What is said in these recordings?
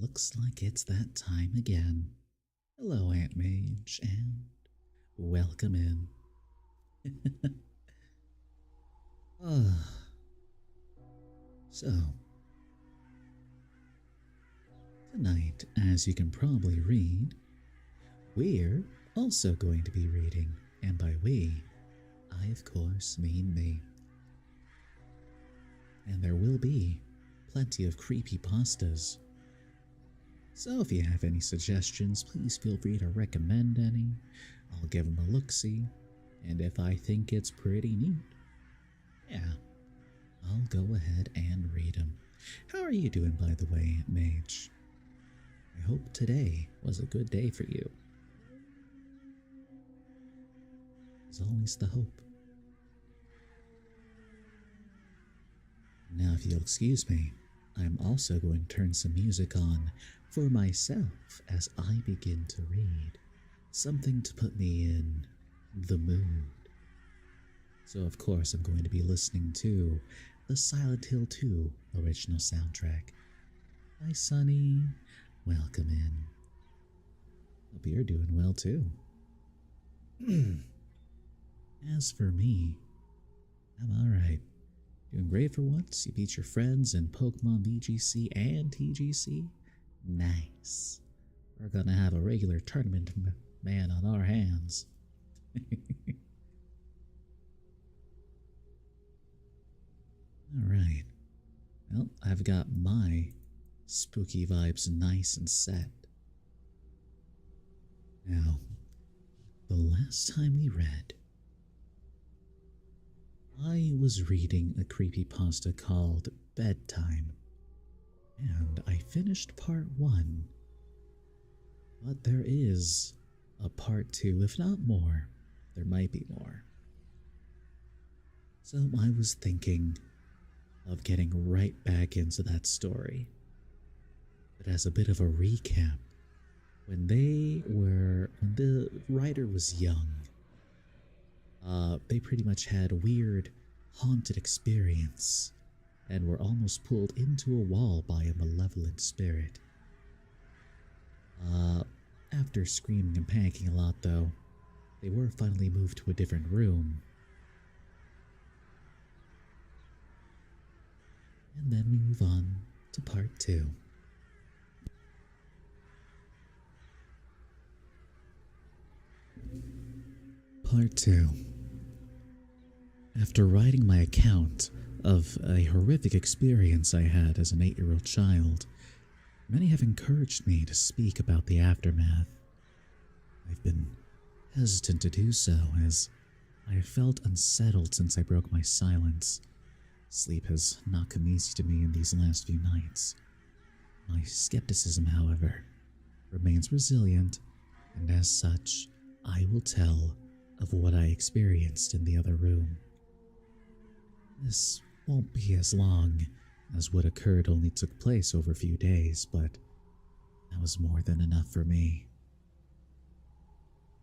Looks like it's that time again. Hello, Aunt Mage, and welcome in. Ah, so, tonight, as you can probably read, we're also going to be reading, and by we, I of course mean me. And there will be plenty of creepypastas. So if you have any suggestions, please feel free to recommend any. I'll give them a look-see, and if I think it's pretty neat, yeah, I'll go ahead and read them. How are you doing, by the way, Aunt Mage? I hope today was a good day for you. There's always the hope. Now, if you'll excuse me, I'm also going to turn some music on for myself as I begin to read. Something to put me in the mood. So of course I'm going to be listening to the Silent Hill 2 original soundtrack. Hi Sunny, welcome in. Hope you're doing well too. As for me, I'm alright. Doing great for once. You beat your friends in Pokemon VGC and TGC. Nice. We're gonna have a regular tournament man on our hands. Alright. Well, I've got my spooky vibes nice and set. Now, the last time we read, I was reading a creepypasta called Bedtime, and I finished part 1, but there is a part 2, if not more. There might be more. So I was thinking of getting right back into that story. But as a bit of a recap, when the writer was young, they pretty much had a weird, haunted experience and were almost pulled into a wall by a malevolent spirit. After screaming and panicking a lot though, they were finally moved to a different room. And then we move on to part 2. Part 2. After writing my account of a horrific experience I had as an 8-year-old child, many have encouraged me to speak about the aftermath. I've been hesitant to do so as I have felt unsettled since I broke my silence. Sleep has not come easy to me in these last few nights. My skepticism, however, remains resilient, and as such, I will tell of what I experienced in the other room. This won't be as long as what occurred only took place over a few days, but that was more than enough for me.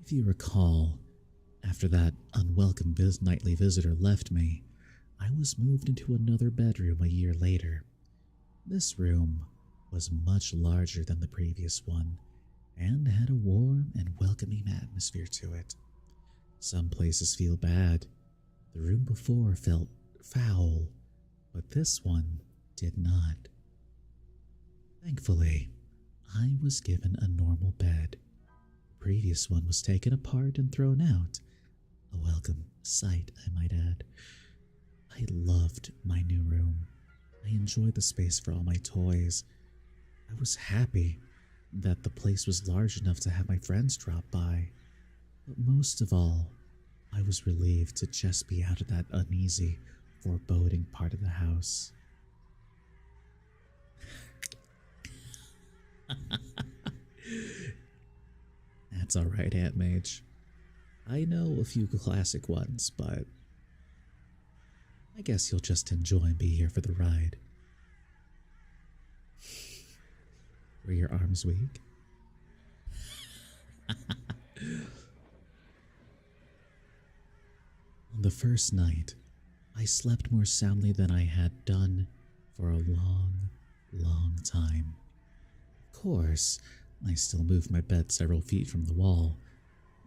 If you recall, after that unwelcome nightly visitor left me, I was moved into another bedroom a year later. This room was much larger than the previous one and had a warm and welcoming atmosphere to it. Some places feel bad. The room before felt foul, but this one did not. Thankfully, I was given a normal bed. The previous one was taken apart and thrown out. A welcome sight, I might add. I loved my new room. I enjoyed the space for all my toys. I was happy that the place was large enough to have my friends drop by. But most of all, I was relieved to just be out of that uneasy, foreboding part of the house. That's alright, Aunt Mage. I know a few classic ones, but I guess you'll just enjoy and be here for the ride. Were your arms weak? On the first night, I slept more soundly than I had done for a long, long time. Of course, I still moved my bed several feet from the wall.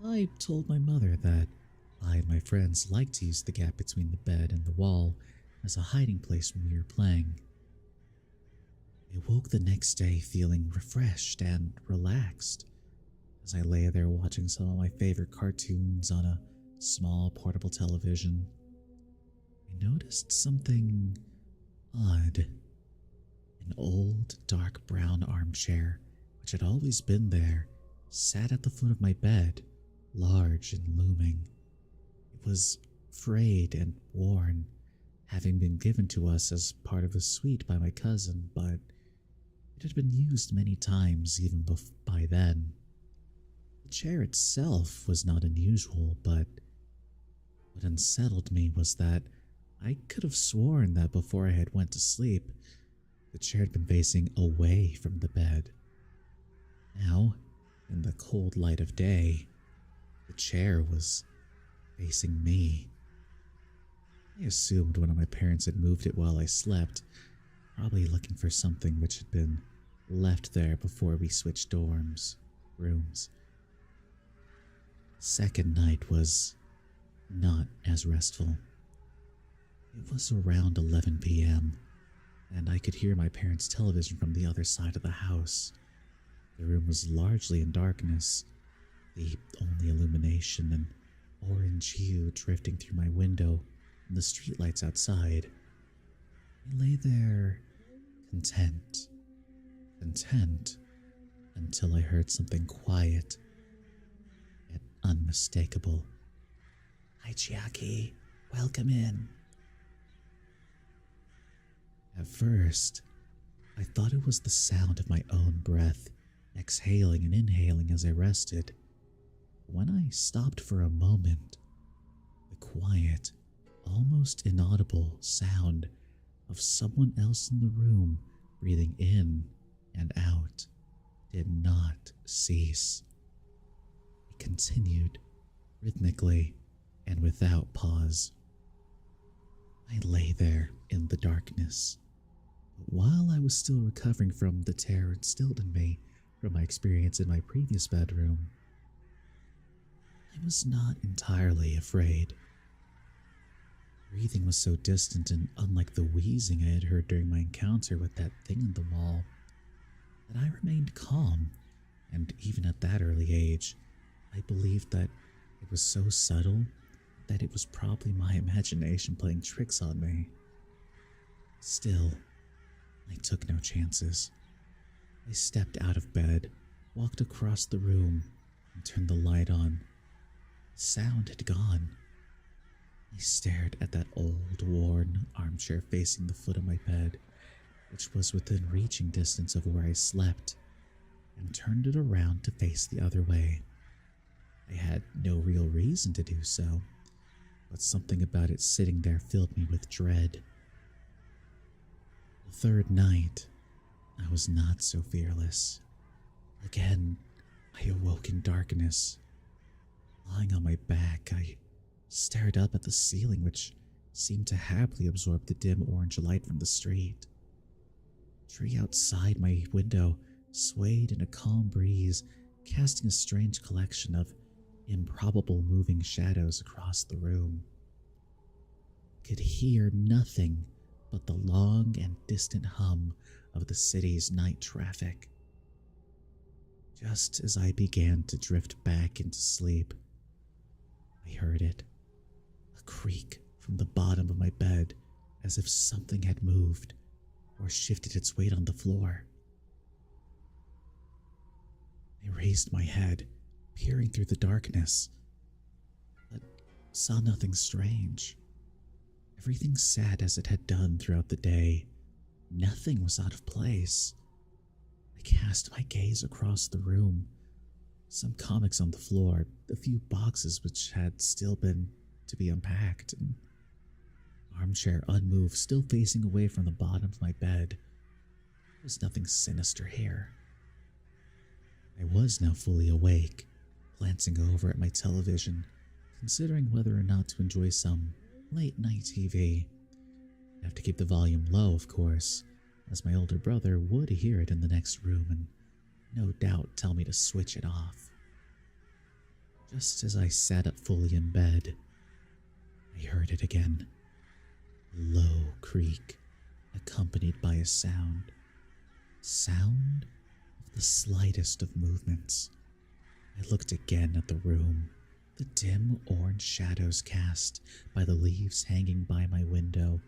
I told my mother that I and my friends liked to use the gap between the bed and the wall as a hiding place when we were playing. I woke the next day feeling refreshed and relaxed as I lay there watching some of my favorite cartoons on a small portable television. I noticed something odd. An old, dark brown armchair, which had always been there, sat at the foot of my bed, large and looming. It was frayed and worn, having been given to us as part of a suite by my cousin, but it had been used many times even by then. The chair itself was not unusual, but what unsettled me was that I could have sworn that before I had went to sleep, the chair had been facing away from the bed. Now, in the cold light of day, the chair was facing me. I assumed one of my parents had moved it while I slept, probably looking for something which had been left there before we switched rooms. Second night was not as restful. It was around 11 p.m., and I could hear my parents' television from the other side of the house. The room was largely in darkness, the only illumination an orange hue drifting through my window and the streetlights outside. I lay there, content, until I heard something quiet, yet unmistakable. "Hi, Chiaki. Welcome in." At first, I thought it was the sound of my own breath, exhaling and inhaling as I rested. When I stopped for a moment, the quiet, almost inaudible sound of someone else in the room breathing in and out did not cease. It continued rhythmically and without pause. I lay there in the darkness. But while I was still recovering from the terror instilled in me from my experience in my previous bedroom, I was not entirely afraid. Breathing was so distant and unlike the wheezing I had heard during my encounter with that thing in the wall that I remained calm, and even at that early age, I believed that it was so subtle that it was probably my imagination playing tricks on me. Still, I took no chances. I stepped out of bed, walked across the room, and turned the light on. The sound had gone. I stared at that old, worn armchair facing the foot of my bed, which was within reaching distance of where I slept, and turned it around to face the other way. I had no real reason to do so, but something about it sitting there filled me with dread. The third night, I was not so fearless. Again, I awoke in darkness. Lying on my back, I stared up at the ceiling, which seemed to happily absorb the dim orange light from the street. The tree outside my window swayed in a calm breeze, casting a strange collection of improbable moving shadows across the room. I could hear nothing but the long and distant hum of the city's night traffic. Just as I began to drift back into sleep, I heard it, a creak from the bottom of my bed, as if something had moved or shifted its weight on the floor. I raised my head, peering through the darkness, but saw nothing strange. Everything sat as it had done throughout the day. Nothing was out of place. I cast my gaze across the room. Some comics on the floor, a few boxes which had still been to be unpacked, an armchair unmoved, still facing away from the bottom of my bed. There was nothing sinister here. I was now fully awake, glancing over at my television, considering whether or not to enjoy some late-night TV. I'd have to keep the volume low, of course, as my older brother would hear it in the next room and no doubt tell me to switch it off. Just as I sat up fully in bed, I heard it again. A low creak, accompanied by a sound. Sound of the slightest of movements. I looked again at the room. The dim orange shadows cast by the leaves hanging by my window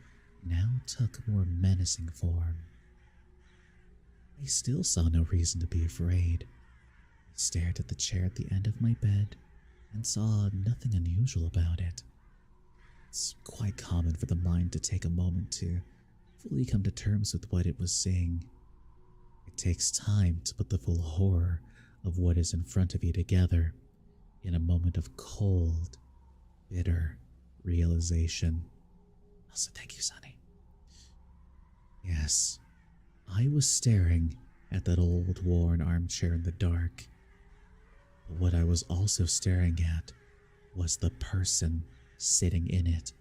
now took a more menacing form. I still saw no reason to be afraid. I stared at the chair at the end of my bed and saw nothing unusual about it. It's quite common for the mind to take a moment to fully come to terms with what it was seeing. It takes time to put the full horror of what is in front of you together in a moment of cold, bitter realization. Also, thank you, Sonny. Yes, I was staring at that old worn armchair in the dark. But what I was also staring at was the person sitting in it.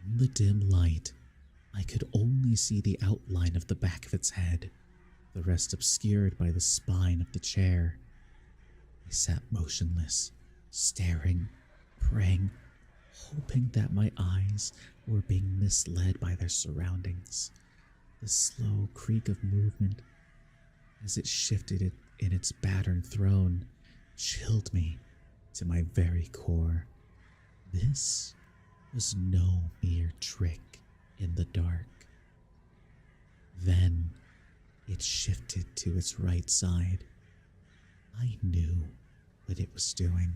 In the dim light, I could only see the outline of the back of its head, the rest obscured by the spine of the chair. I sat motionless, staring, praying, hoping that my eyes were being misled by their surroundings. The slow creak of movement as it shifted in its battered throne chilled me to my very core. This was no mere trick in the dark. Then it shifted to its right side. I knew what it was doing.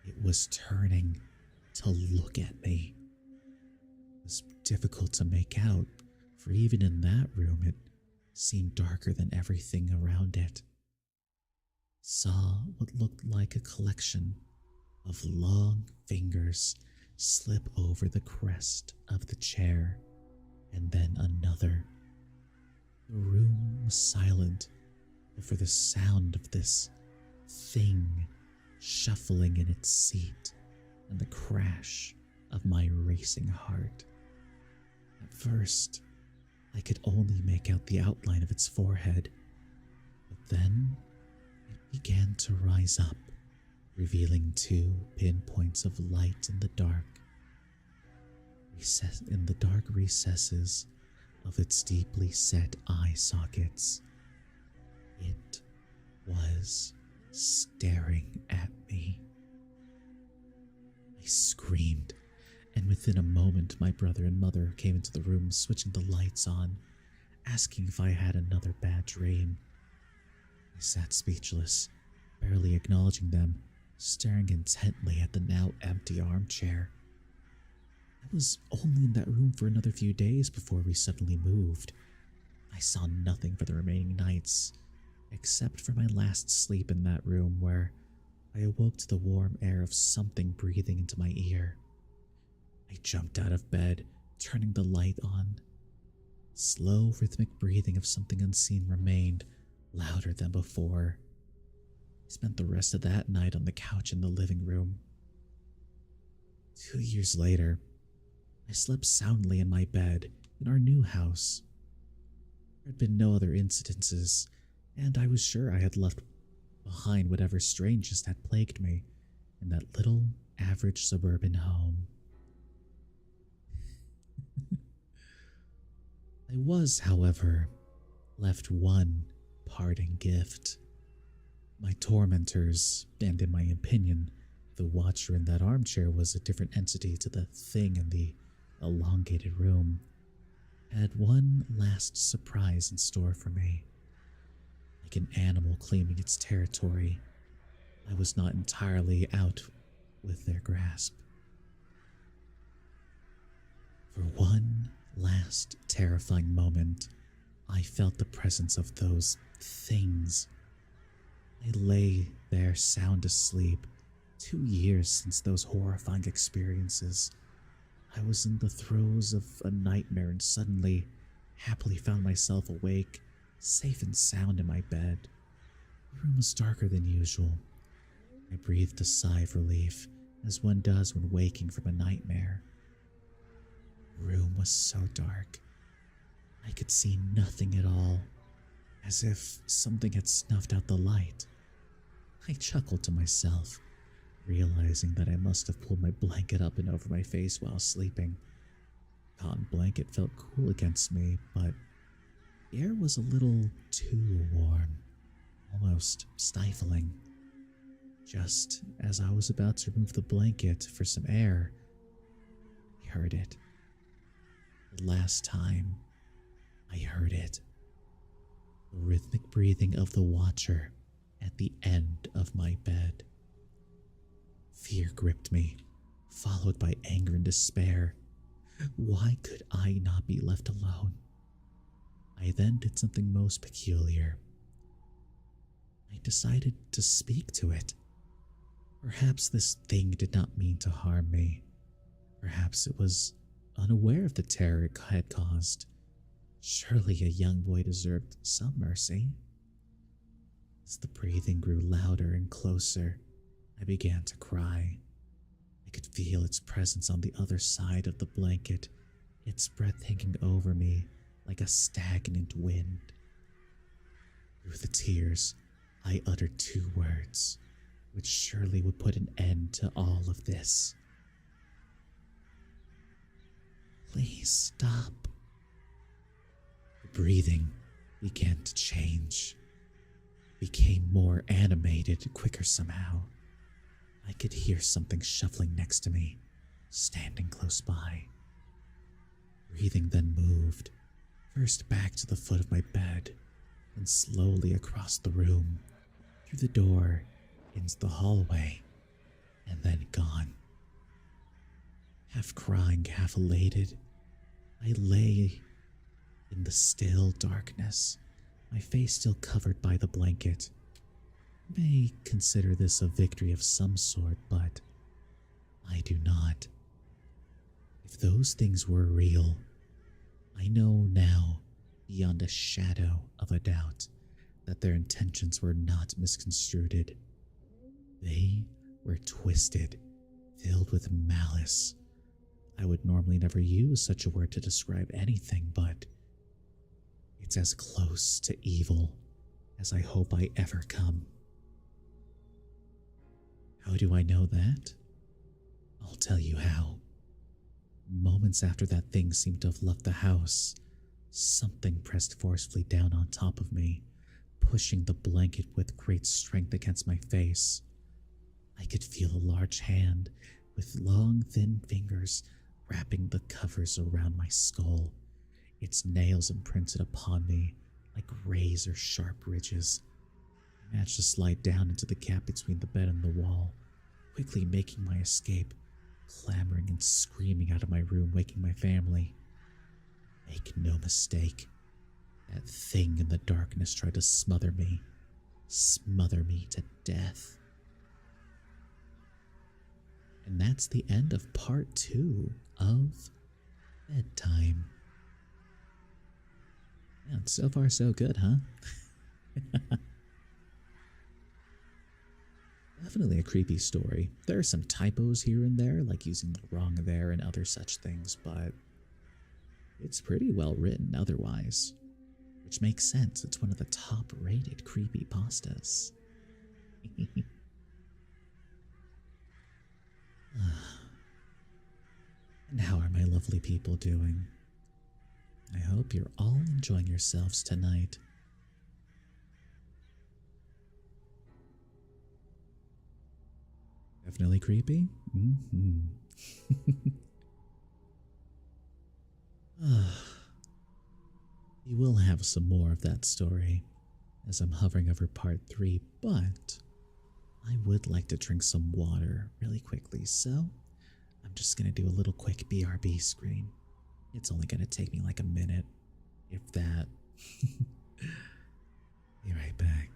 It was turning to look at me. It was difficult to make out, for even in that room it seemed darker than everything around it. Saw what looked like a collection of long fingers slip over the crest of the chair, and then another. The room was silent, but for the sound of this thing shuffling in its seat and the crash of my racing heart. At first, I could only make out the outline of its forehead, but then it began to rise up, revealing 2 pinpoints of light in the dark. In the dark recesses of its deeply set eye sockets. It was staring at me. I screamed, and within a moment my brother and mother came into the room, switching the lights on, asking if I had another bad dream. I sat speechless, barely acknowledging them, staring intently at the now empty armchair. I was only in that room for another few days before we suddenly moved. I saw nothing for the remaining nights, except for my last sleep in that room where I awoke to the warm air of something breathing into my ear. I jumped out of bed, turning the light on. Slow, rhythmic breathing of something unseen remained, louder than before. I spent the rest of that night on the couch in the living room. 2 years later, I slept soundly in my bed in our new house. There had been no other incidences, and I was sure I had left behind whatever strangest had plagued me in that little average suburban home. I was, however, left one parting gift. My tormentors, and in my opinion, the watcher in that armchair was a different entity to the thing in the elongated room, had one last surprise in store for me. Like an animal claiming its territory, I was not entirely out with their grasp. For one last terrifying moment, I felt the presence of those things. I lay there sound asleep, 2 years since those horrifying experiences. I was in the throes of a nightmare and suddenly, happily found myself awake, safe and sound in my bed. The room was darker than usual. I breathed a sigh of relief, as one does when waking from a nightmare. The room was so dark. I could see nothing at all. as if something had snuffed out the light. I chuckled to myself, realizing that I must have pulled my blanket up and over my face while sleeping. The cotton blanket felt cool against me, but the air was a little too warm, almost stifling. Just as I was about to remove the blanket for some air, I heard it. The last time I heard it. The rhythmic breathing of the watcher at the end of my bed. Fear gripped me, followed by anger and despair. Why could I not be left alone? I then did something most peculiar. I decided to speak to it. Perhaps this thing did not mean to harm me. Perhaps it was unaware of the terror it had caused. Surely a young boy deserved some mercy. As the breathing grew louder and closer, I began to cry. I could feel its presence on the other side of the blanket, its breath hanging over me like a stagnant wind. Through the tears, I uttered 2 words, which surely would put an end to all of this. Please stop. The breathing began to change. Became more animated, quicker somehow. I could hear something shuffling next to me, standing close by. Breathing then moved, first back to the foot of my bed, then slowly across the room, through the door, into the hallway, and then gone. Half crying, half elated, I lay in the still darkness, my face still covered by the blanket. You may consider this a victory of some sort, but I do not. If those things were real, I know now, beyond a shadow of a doubt, that their intentions were not misconstrued. They were twisted, filled with malice. I would normally never use such a word to describe anything, but it's as close to evil as I hope I ever come. How do I know that? I'll tell you how. Moments after that thing seemed to have left the house, something pressed forcefully down on top of me, pushing the blanket with great strength against my face. I could feel a large hand with long, thin fingers wrapping the covers around my skull, its nails imprinted upon me like razor-sharp ridges. I managed to slide down into the gap between the bed and the wall, quickly making my escape, clamoring and screaming out of my room, waking my family. Make no mistake, that thing in the darkness tried to smother me to death. And that's the end of part 2 of Bedtime. Man, so far so good, huh? Definitely a creepy story. There are some typos here and there, like using the wrong there and other such things, but it's pretty well written otherwise. Which makes sense, it's one of the top-rated creepypastas. And how are my lovely people doing? I hope you're all enjoying yourselves tonight. Definitely creepy? We will have some more of that story as I'm hovering over part 3, but I would like to drink some water really quickly, so I'm just going to do a little quick BRB screen. It's only going to take me like a minute, if that. Be right back.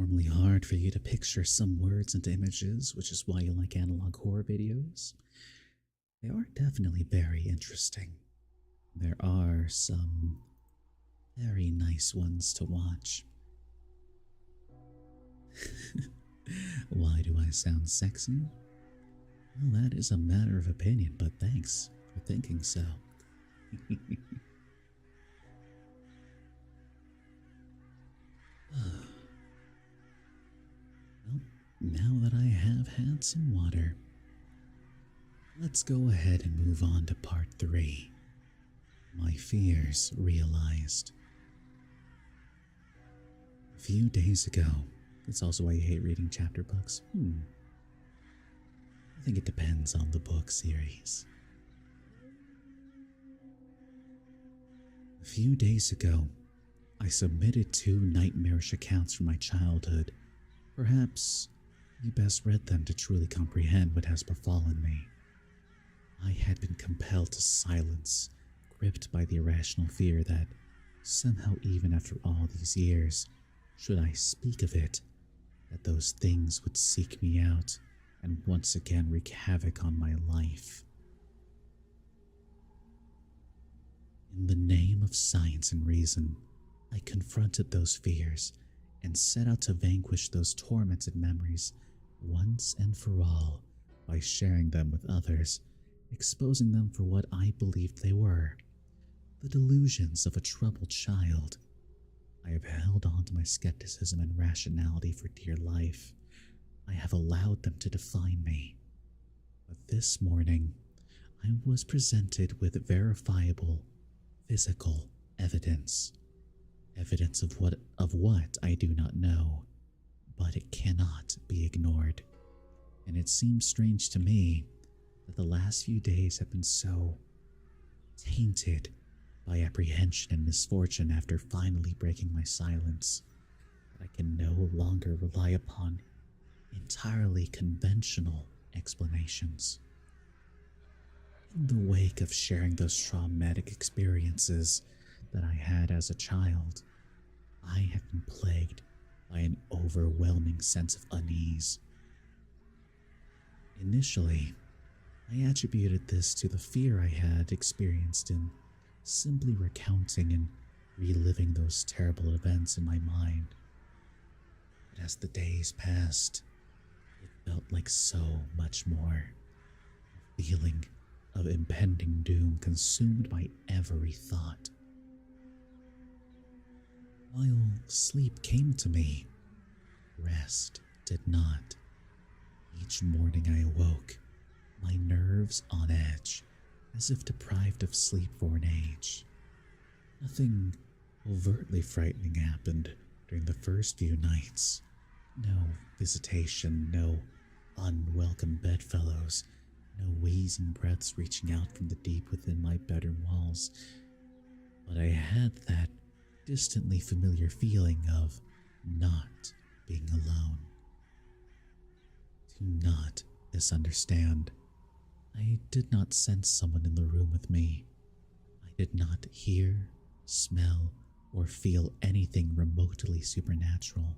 normally hard for you to picture some words into images, which is why you like analog horror videos. They are definitely very interesting. There are some very nice ones to watch. Why do I sound sexy? Well, that is a matter of opinion, but thanks for thinking so. Well, now that I have had some water, let's go ahead and move on to part 3. My fears realized. A few days ago, that's also why you hate reading chapter books. I think it depends on the book series. A few days ago, I submitted 2 nightmarish accounts from my childhood. Perhaps you best read them to truly comprehend what has befallen me. I had been compelled to silence, gripped by the irrational fear that somehow, even after all these years, should I speak of it, that those things would seek me out and once again wreak havoc on my life. In the name of science and reason, I confronted those fears and set out to vanquish those tormented memories once and for all by sharing them with others, exposing them for what I believed they were, the delusions of a troubled child. I have held on to my skepticism and rationality for dear life. I have allowed them to define me. But this morning, I was presented with verifiable, physical evidence. Evidence of what I do not know, but it cannot be ignored. And it seems strange to me that the last few days have been so tainted by apprehension and misfortune after finally breaking my silence, that I can no longer rely upon entirely conventional explanations. In the wake of sharing those traumatic experiences that I had as a child, I have been plagued by an overwhelming sense of unease. Initially, I attributed this to the fear I had experienced in simply recounting and reliving those terrible events in my mind. But as the days passed, it felt like so much more. A feeling of impending doom consumed my every thought. While sleep came to me, rest did not. Each morning I awoke, my nerves on edge, as if deprived of sleep for an age. Nothing overtly frightening happened during the first few nights. No visitation, no unwelcome bedfellows, no wheezing breaths reaching out from the deep within my bedroom walls. But I had that distantly familiar feeling of not being alone. Do not misunderstand. I did not sense someone in the room with me. I did not hear, smell, or feel anything remotely supernatural.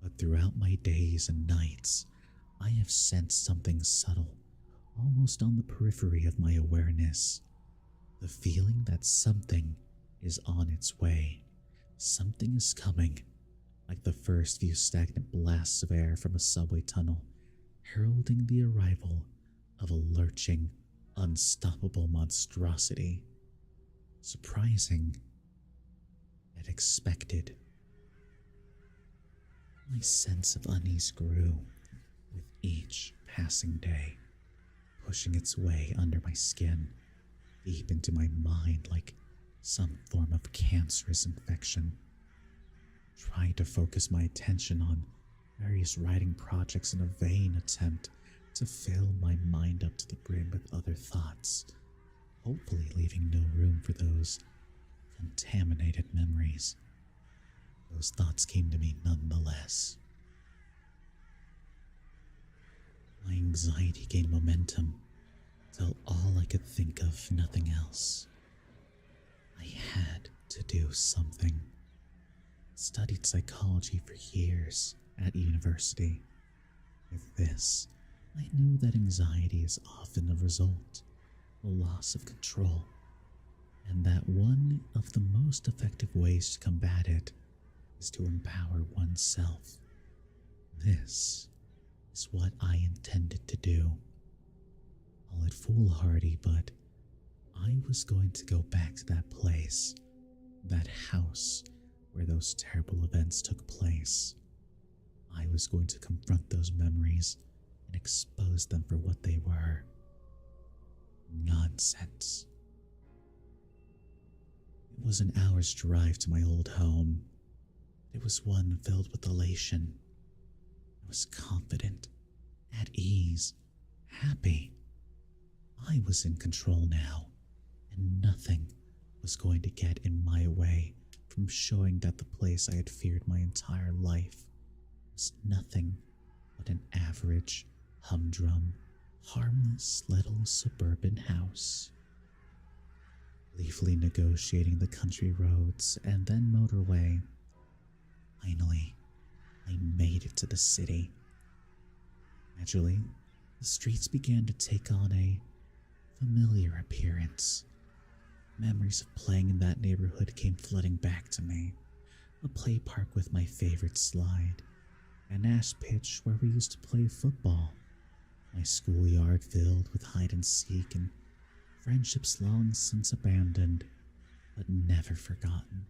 But throughout my days and nights, I have sensed something subtle, almost on the periphery of my awareness. The feeling that something is on its way. Something is coming, like the first few stagnant blasts of air from a subway tunnel, heralding the arrival of a lurching, unstoppable monstrosity. Surprising, yet expected. My sense of unease grew with each passing day, pushing its way under my skin, deep into my mind like some form of cancerous infection. Tried to focus my attention on various writing projects in a vain attempt to fill my mind up to the brim with other thoughts, hopefully leaving no room for those contaminated memories. Those thoughts came to me nonetheless. My anxiety gained momentum till all I could think of, nothing else. I had to do something. studied psychology for years at university. With this, I knew that anxiety is often a result of a loss of control, and that one of the most effective ways to combat it is to empower oneself. This is what I intended to do. Call it foolhardy, but I was going to go back to that place, that house where those terrible events took place. I was going to confront those memories and expose them for what they were. Nonsense. It was an hour's drive to my old home. It was one filled with elation. I was confident, at ease, happy. I was in control now, and nothing was going to get in my way from showing that the place I had feared my entire life was nothing but an average, humdrum, harmless little suburban house. Gleefully negotiating the country roads and then motorway, finally, I made it to the city. Gradually, the streets began to take on a familiar appearance. Memories of playing in that neighborhood came flooding back to me. A play park with my favorite slide, an ash pitch where we used to play football, my schoolyard filled with hide and seek, and friendships long since abandoned, but never forgotten.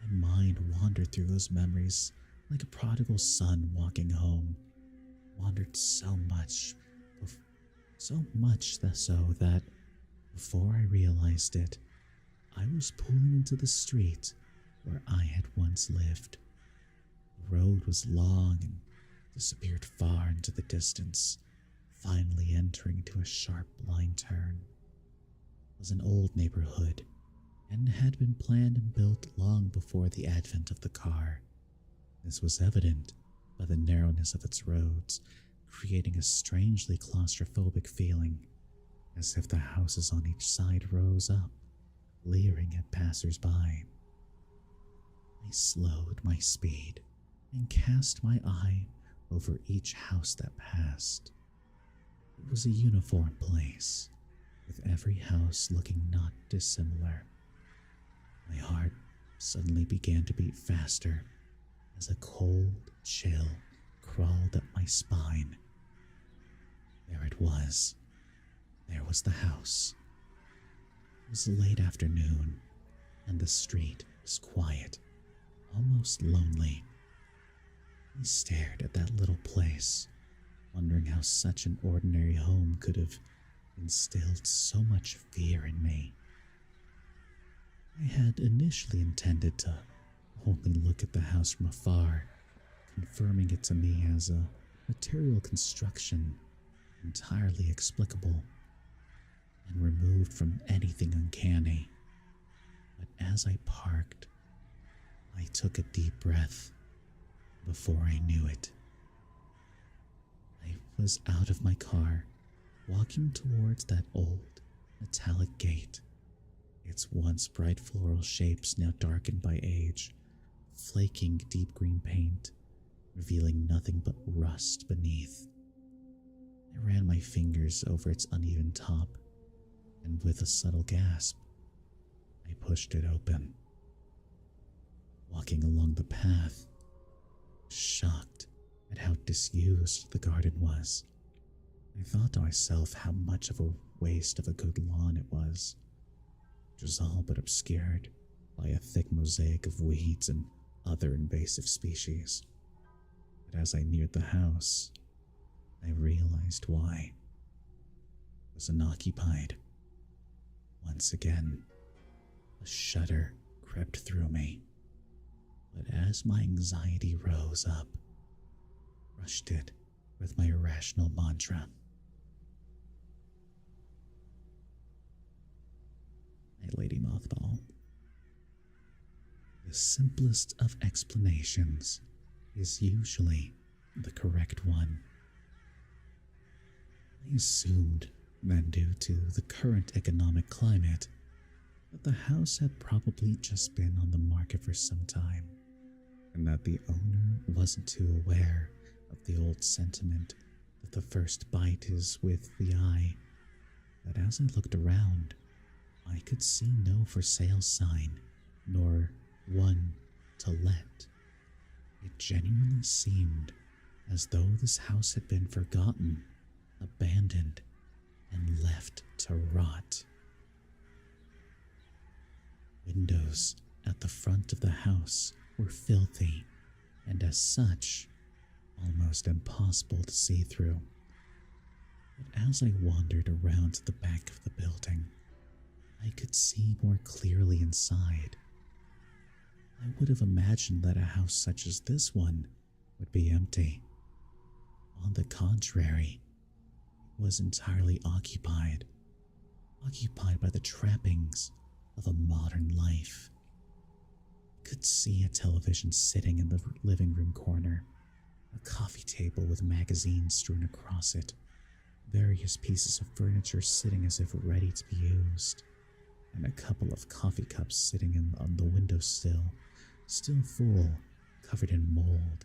My mind wandered through those memories like a prodigal son walking home, wandered so much that before I realized it, I was pulling into the street where I had once lived. The road was long and disappeared far into the distance, finally entering into a sharp blind turn. It was an old neighborhood and had been planned and built long before the advent of the car. This was evident by the narrowness of its roads, creating a strangely claustrophobic feeling, as if the houses on each side rose up, leering at passers-by. I slowed my speed and cast my eye over each house that passed. It was a uniform place, with every house looking not dissimilar. My heart suddenly began to beat faster as a cold chill crawled up my spine. There it was. There was the house. It was late afternoon, and the street was quiet, almost lonely. I stared at that little place, wondering how such an ordinary home could have instilled so much fear in me. I had initially intended to only look at the house from afar, confirming it to me as a material construction entirely explicable and removed from anything uncanny. But as I parked, I took a deep breath. Before I knew it, I was out of my car, walking towards that old metallic gate, its once bright floral shapes now darkened by age, flaking deep green paint, revealing nothing but rust beneath. I ran my fingers over its uneven top, and with a subtle gasp, I pushed it open. Walking along the path, shocked at how disused the garden was, I thought to myself how much of a waste of a good lawn it was, which was all but obscured by a thick mosaic of weeds and other invasive species. But as I neared the house, I realized why. It was unoccupied. Once again, a shudder crept through me. But as my anxiety rose up, crushed it with my irrational mantra. My Lady Mothball. The simplest of explanations is usually the correct one. I assumed that due to the current economic climate, that the house had probably just been on the market for some time, and that the owner wasn't too aware of the old sentiment that the first bite is with the eye. But as I looked around, I could see no for sale sign, nor one to let. It genuinely seemed as though this house had been forgotten, abandoned, and left to rot. Windows at the front of the house were filthy, and as such, almost impossible to see through. But as I wandered around to the back of the building, I could see more clearly inside. I would have imagined that a house such as this one would be empty. On the contrary, it was entirely occupied by the trappings of a modern life. I could see a television sitting in the living room corner, a coffee table with magazines strewn across it, various pieces of furniture sitting as if ready to be used, and a couple of coffee cups sitting on the windowsill, still full, covered in mold.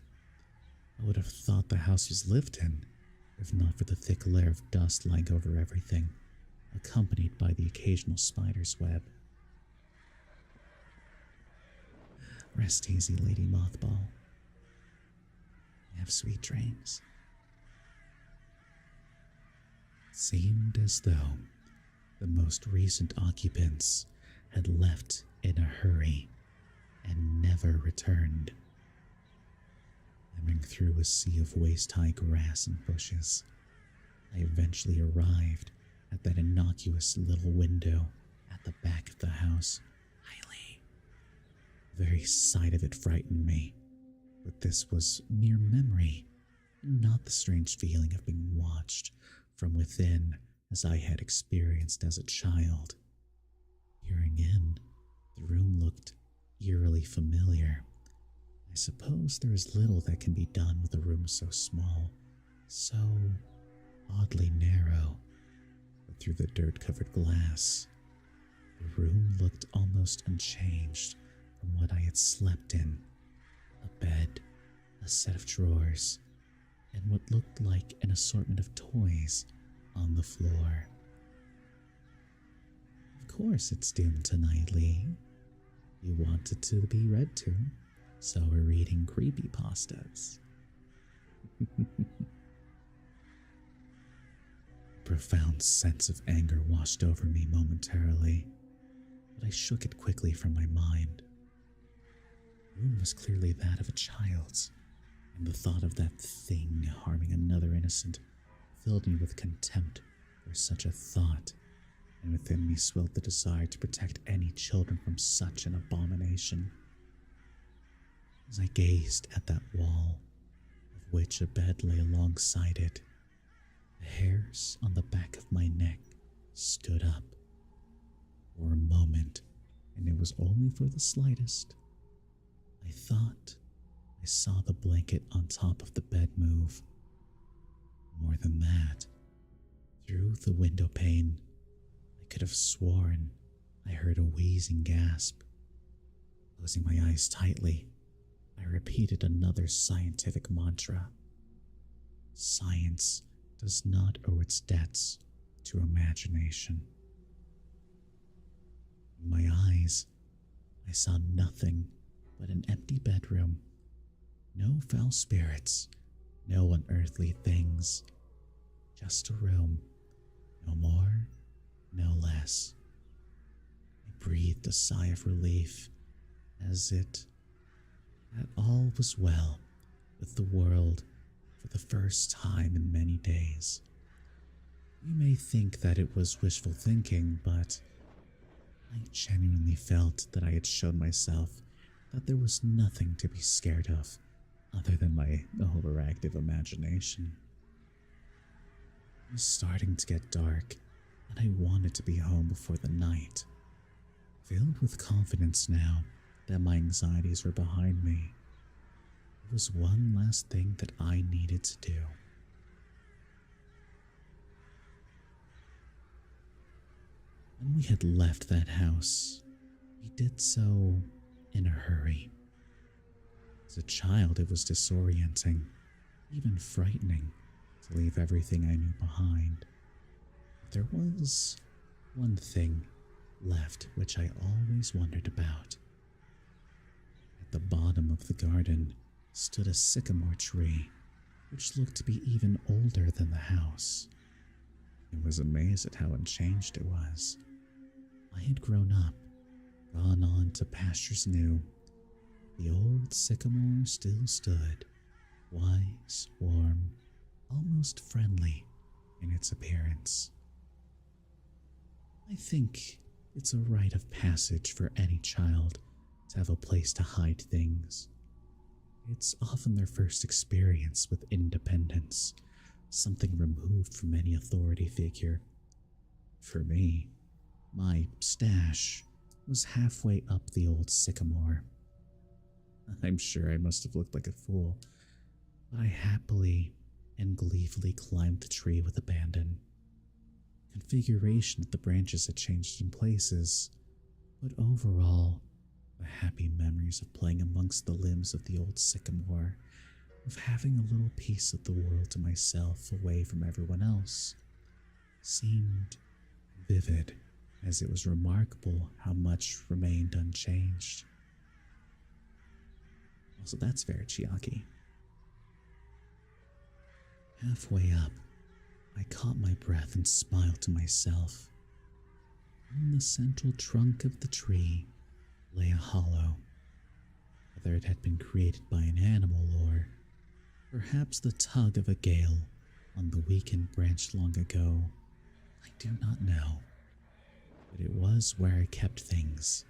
I would have thought the house was lived in, if not for the thick layer of dust lying over everything, accompanied by the occasional spider's web. Rest easy, Lady Mothball. Have sweet dreams. It seemed as though the most recent occupants had left in a hurry and never returned. Climbing through a sea of waist-high grass and bushes, I eventually arrived at that innocuous little window at the back of the house. The very sight of it frightened me, but this was mere memory, and not the strange feeling of being watched from within as I had experienced as a child. Peering in, the room looked eerily familiar. I suppose there is little that can be done with a room so small, so oddly narrow, but through the dirt-covered glass, the room looked almost unchanged from what I had slept in. A bed, a set of drawers, and what looked like an assortment of toys on the floor. Of course it's doomed tonight, Lee. You wanted to be read to, so we're reading Creepypastas. A profound sense of anger washed over me momentarily, but I shook it quickly from my mind. The room was clearly that of a child's, and the thought of that thing harming another innocent filled me with contempt for such a thought, and within me swelled the desire to protect any children from such an abomination. As I gazed at that wall, of which a bed lay alongside it, the hairs on the back of my neck stood up. For a moment, and it was only for the slightest, I thought I saw the blanket on top of the bed move. More than that, through the window pane, I could have sworn I heard a wheezing gasp. Closing my eyes tightly, I repeated another scientific mantra. Science does not owe its debts to imagination. In my eyes, I saw nothing but an empty bedroom. No foul spirits, no unearthly things. Just a room, no more, no less. I breathed a sigh of relief as that all was well with the world for the first time in many days. You may think that it was wishful thinking, but I genuinely felt that I had shown myself that there was nothing to be scared of other than my overactive imagination. It was starting to get dark, and I wanted to be home before the night. Filled with confidence now that my anxieties were behind me, there was one last thing that I needed to do. When we had left that house, we did so in a hurry. As a child, it was disorienting, even frightening, to leave everything I knew behind. But there was one thing left which I always wondered about. At the bottom of the garden stood a sycamore tree, which looked to be even older than the house. I was amazed at how unchanged it was. I had grown up, gone on to pastures new. The old sycamore still stood, wise, warm, almost friendly in its appearance. I think it's a rite of passage for any child to have a place to hide things. It's often their first experience with independence, something removed from any authority figure. For me, my stash was halfway up the old sycamore. I'm sure I must have looked like a fool, but I happily and gleefully climbed the tree with abandon. Configuration of the branches had changed in places, but overall, the happy memories of playing amongst the limbs of the old sycamore, of having a little piece of the world to myself away from everyone else, seemed vivid, as it was remarkable how much remained unchanged. Also, that's fair, Chiaki. Halfway up, I caught my breath and smiled to myself. In the central trunk of the tree lay a hollow. Whether it had been created by an animal or perhaps the tug of a gale on the weakened branch long ago, I do not know. But it was where I kept things.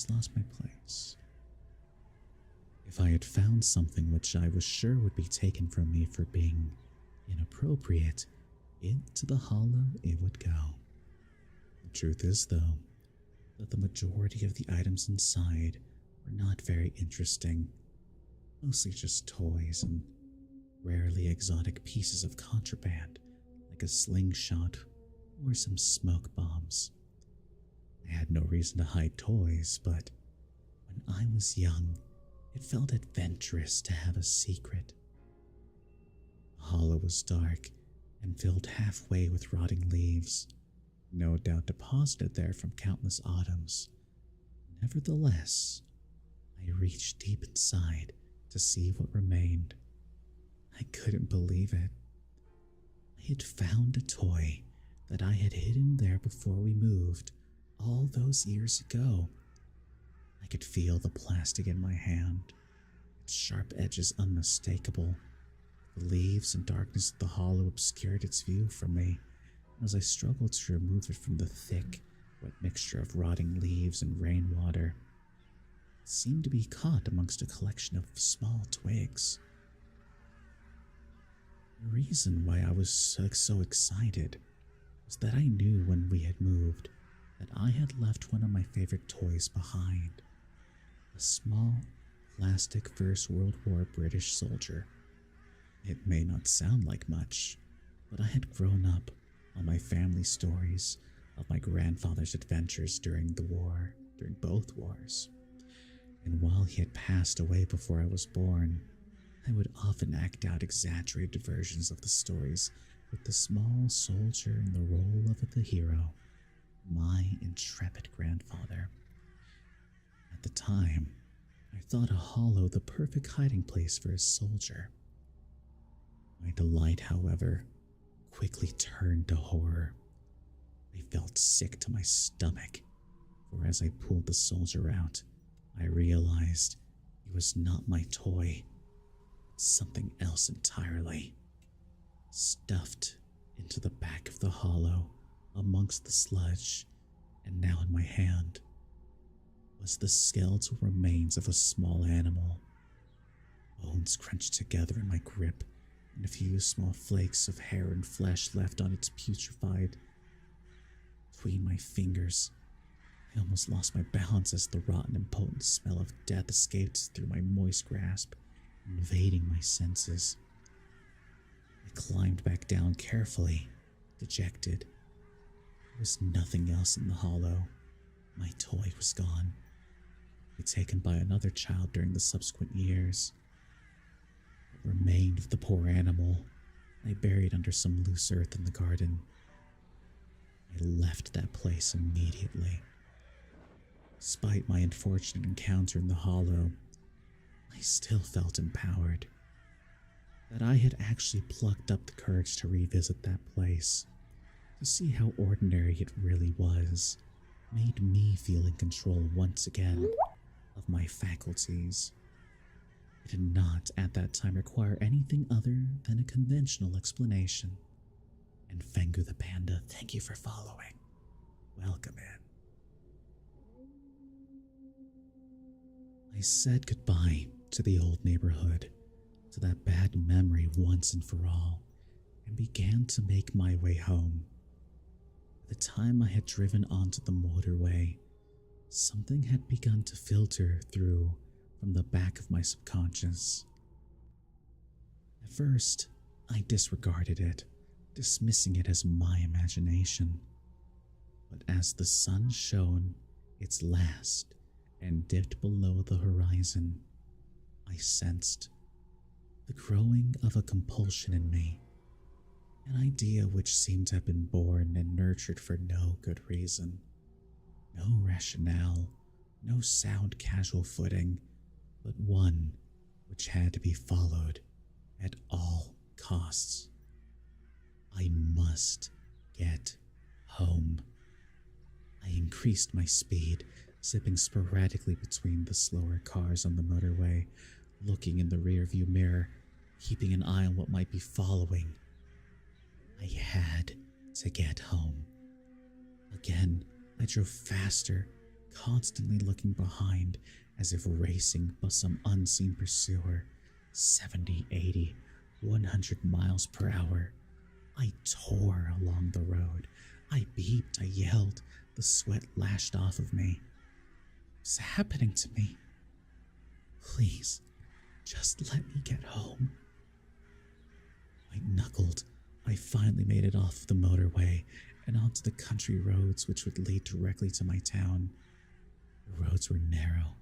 Lost my place. If I had found something which I was sure would be taken from me for being inappropriate, into the hollow it would go. The truth is, though, that the majority of the items inside were not very interesting, mostly just toys and rarely exotic pieces of contraband, like a slingshot or some smoke bombs. I had no reason to hide toys, but when I was young, it felt adventurous to have a secret. The hollow was dark and filled halfway with rotting leaves, no doubt deposited there from countless autumns. Nevertheless, I reached deep inside to see what remained. I couldn't believe it. I had found a toy that I had hidden there before we moved, all those years ago. I could feel the plastic in my hand, its sharp edges unmistakable. The leaves and darkness of the hollow obscured its view from me as I struggled to remove it from the thick, wet mixture of rotting leaves and rainwater. It seemed to be caught amongst a collection of small twigs. The reason why I was so excited was that I knew when we had moved that I had left one of my favorite toys behind. A small, plastic First World War British soldier. It may not sound like much, but I had grown up on my family stories of my grandfather's adventures during both wars. And while he had passed away before I was born, I would often act out exaggerated versions of the stories with the small soldier in the role of the hero, my intrepid grandfather. At the time, I thought a hollow the perfect hiding place for a soldier. My delight, however, quickly turned to horror. I felt sick to my stomach, for as I pulled the soldier out, I realized it was not my toy, but something else entirely. Stuffed into the back of the hollow, amongst the sludge, and now in my hand, was the skeletal remains of a small animal. Bones crunched together in my grip, and a few small flakes of hair and flesh left on its putrefied. Between my fingers, I almost lost my balance as the rotten and potent smell of death escaped through my moist grasp invading my senses. I climbed back down carefully, dejected. There was nothing else in the hollow. My toy was gone, taken by another child during the subsequent years. What remained of the poor animal I buried under some loose earth in the garden. I left that place immediately. Despite my unfortunate encounter in the hollow, I still felt empowered. That I had actually plucked up the courage to revisit that place, to see how ordinary it really was, made me feel in control once again of my faculties. It did not at that time require anything other than a conventional explanation. And Fengu the Panda, thank you for following. Welcome in. I said goodbye to the old neighborhood, to that bad memory once and for all, and began to make my way home. By the time I had driven onto the motorway, something had begun to filter through from the back of my subconscious. At first, I disregarded it, dismissing it as my imagination. But as the sun shone its last and dipped below the horizon, I sensed the growing of a compulsion in me, an idea which seemed to have been born and nurtured for no good reason, no rationale, no sound casual footing, but one which had to be followed at all costs. I must get home. I increased my speed, zipping sporadically between the slower cars on the motorway, looking in the rearview mirror, keeping an eye on what might be following. I had to get home. Again, I drove faster, constantly looking behind as if racing by some unseen pursuer. 70, 80, 100 miles per hour. I tore along the road. I beeped, I yelled. The sweat lashed off of me. What's happening to me? Please, just let me get home. White-knuckled, I finally made it off the motorway and onto the country roads which would lead directly to my town. The roads were narrow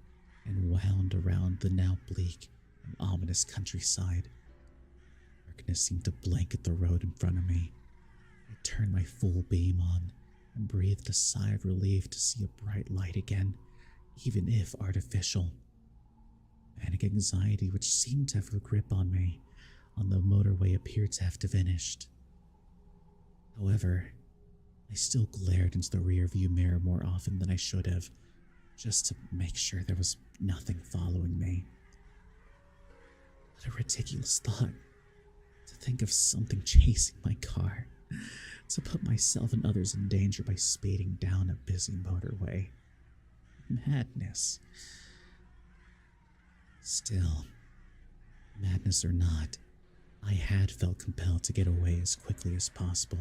and wound around the now bleak and ominous countryside. Darkness seemed to blanket the road in front of me. I turned my full beam on and breathed a sigh of relief to see a bright light again, even if artificial. Panic anxiety, which seemed to have a grip on me on the motorway, appeared to have diminished. However, I still glared into the rearview mirror more often than I should have, just to make sure there was nothing following me. What a ridiculous thought, to think of something chasing my car, to put myself and others in danger by speeding down a busy motorway. Madness. Still, madness or not, I had felt compelled to get away as quickly as possible.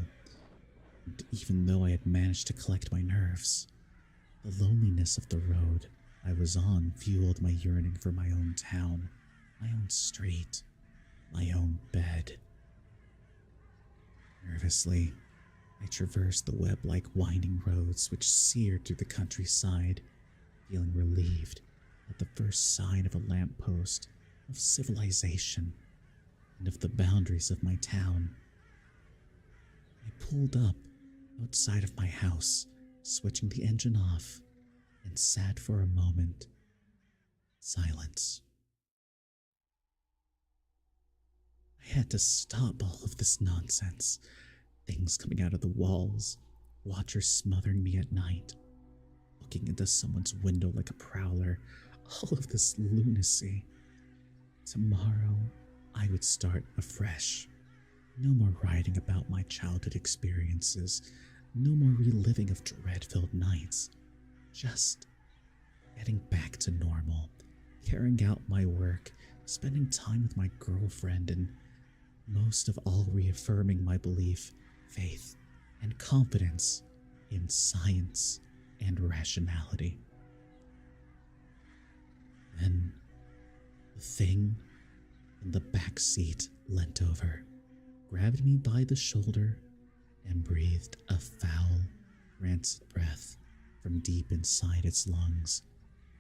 And even though I had managed to collect my nerves, the loneliness of the road I was on fueled my yearning for my own town, my own street, my own bed. Nervously, I traversed the web-like winding roads which seared through the countryside, feeling relieved at the first sign of a lamppost, of civilization, and of the boundaries of my town. I pulled up outside of my house, switching the engine off, and sat for a moment. Silence. I had to stop all of this nonsense. Things coming out of the walls, watchers smothering me at night, looking into someone's window like a prowler, all of this lunacy. Tomorrow, I would start afresh. No more writing about my childhood experiences, no more reliving of dread-filled nights. Just getting back to normal, carrying out my work, spending time with my girlfriend, and most of all reaffirming my belief, faith, and confidence in science and rationality. Then the thing and the back seat leant over, grabbed me by the shoulder, and breathed a foul, rancid breath from deep inside its lungs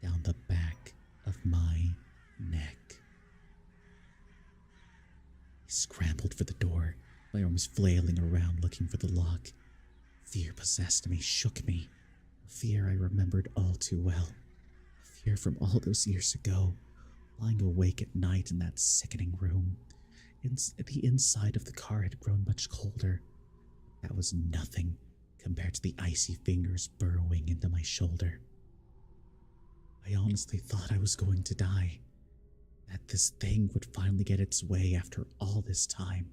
down the back of my neck. I scrambled for the door, my arms flailing around looking for the lock. Fear possessed me, shook me. A fear I remembered all too well. A fear from all those years ago, lying awake at night in that sickening room. The inside of the car had grown much colder. That was nothing compared to the icy fingers burrowing into my shoulder. I honestly thought I was going to die, that this thing would finally get its way after all this time.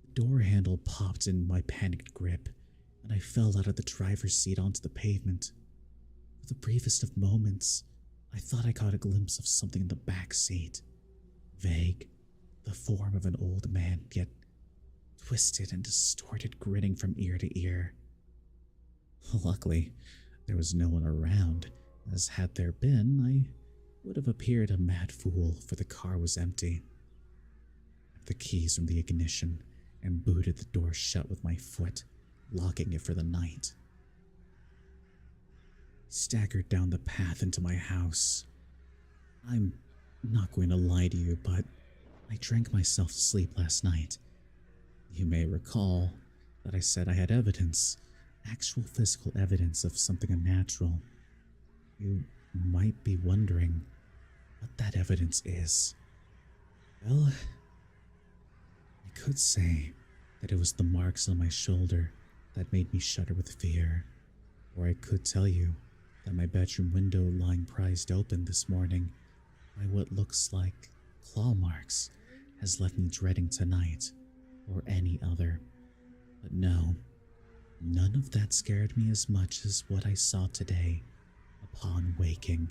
The door handle popped in my panicked grip, and I fell out of the driver's seat onto the pavement. For the briefest of moments, I thought I caught a glimpse of something in the back seat. Vague, the form of an old man, yet twisted and distorted, grinning from ear to ear. Luckily, there was no one around, as had there been, I would have appeared a mad fool, for the car was empty. I took the keys from the ignition and booted the door shut with my foot, locking it for the night. I staggered down the path into my house. I'm not going to lie to you, but I drank myself to sleep last night. You may recall that I said I had evidence, actual physical evidence of something unnatural. You might be wondering what that evidence is. Well, I could say that it was the marks on my shoulder that made me shudder with fear, or I could tell you that my bedroom window lying prized open this morning by what looks like claw marks has left me dreading tonight or any other. But no, none of that scared me as much as what I saw today upon waking.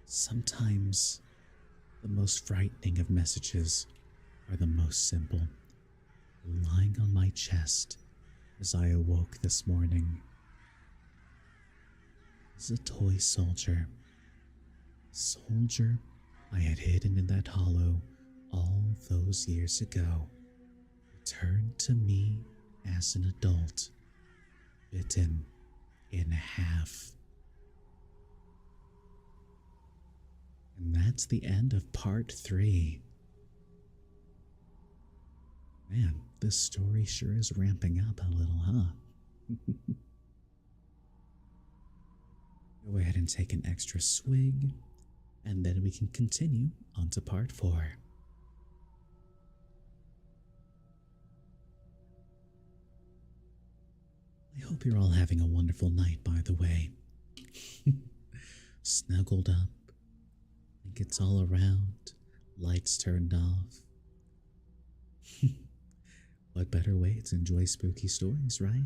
Sometimes the most frightening of messages are the most simple. Lying on my chest as I awoke this morning was a toy soldier. A soldier I had hidden in that hollow all those years ago, returned to me as an adult, bitten in half. And that's the end of part 3. Man, this story sure is ramping up a little, huh? Go ahead and take an extra swig, and then we can continue on to part 4. I hope you're all having a wonderful night, by the way. Snuggled up, blankets all around, lights turned off. What better way to enjoy spooky stories, right?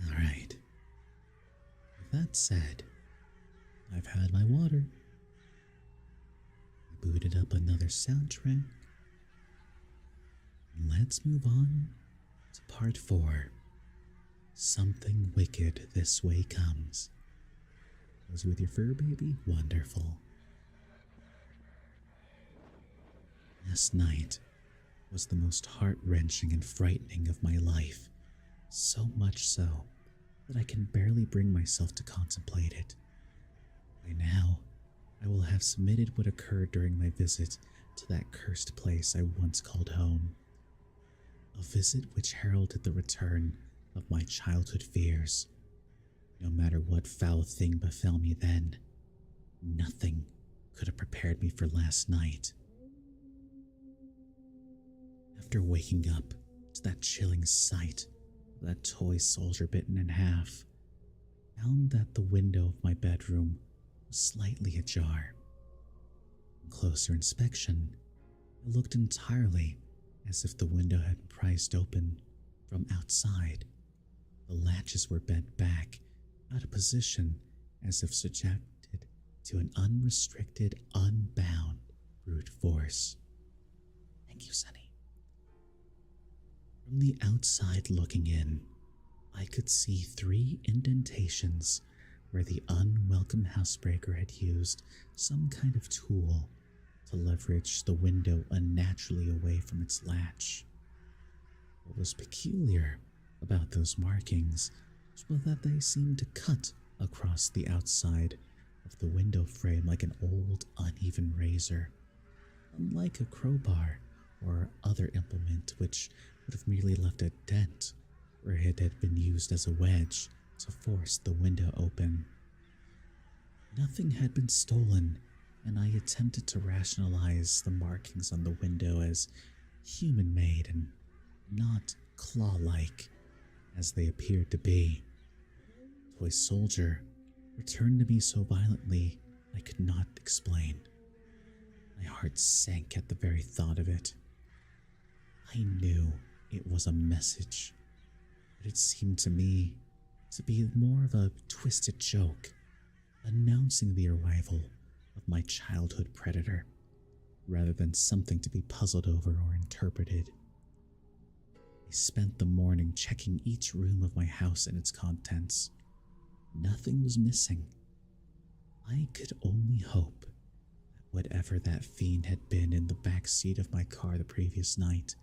Alright. With that said, I've had my water. I booted up another soundtrack. Let's move on to part 4. Something wicked this way comes. Was with your fur baby? Wonderful. Last night was the most heart-wrenching and frightening of my life, so much so that I can barely bring myself to contemplate it. By now, I will have submitted what occurred during my visit to that cursed place I once called home. A visit which heralded the return of my childhood fears. No matter what foul thing befell me then, nothing could have prepared me for last night. After waking up to that chilling sight of that toy soldier bitten in half, I found that the window of my bedroom was slightly ajar. On closer inspection, it looked entirely as if the window had been prized open from outside. The latches were bent back, out of position, as if subjected to an unrestricted, unbound brute force. Thank you, Sunny. From the outside looking in, I could see 3 indentations where the unwelcome housebreaker had used some kind of tool to leverage the window unnaturally away from its latch. What was peculiar about those markings was that they seemed to cut across the outside of the window frame like an old, uneven razor, unlike a crowbar or other implement which would have merely left a dent where it had been used as a wedge to force the window open. Nothing had been stolen, and I attempted to rationalize the markings on the window as human-made and not claw-like as they appeared to be. Toy Soldier returned to me so violently I could not explain. My heart sank at the very thought of it. I knew it was a message, but it seemed to me to be more of a twisted joke, announcing the arrival of my childhood predator, rather than something to be puzzled over or interpreted. I spent the morning checking each room of my house and its contents. Nothing was missing. I could only hope that whatever that fiend had been in the back seat of my car the previous night,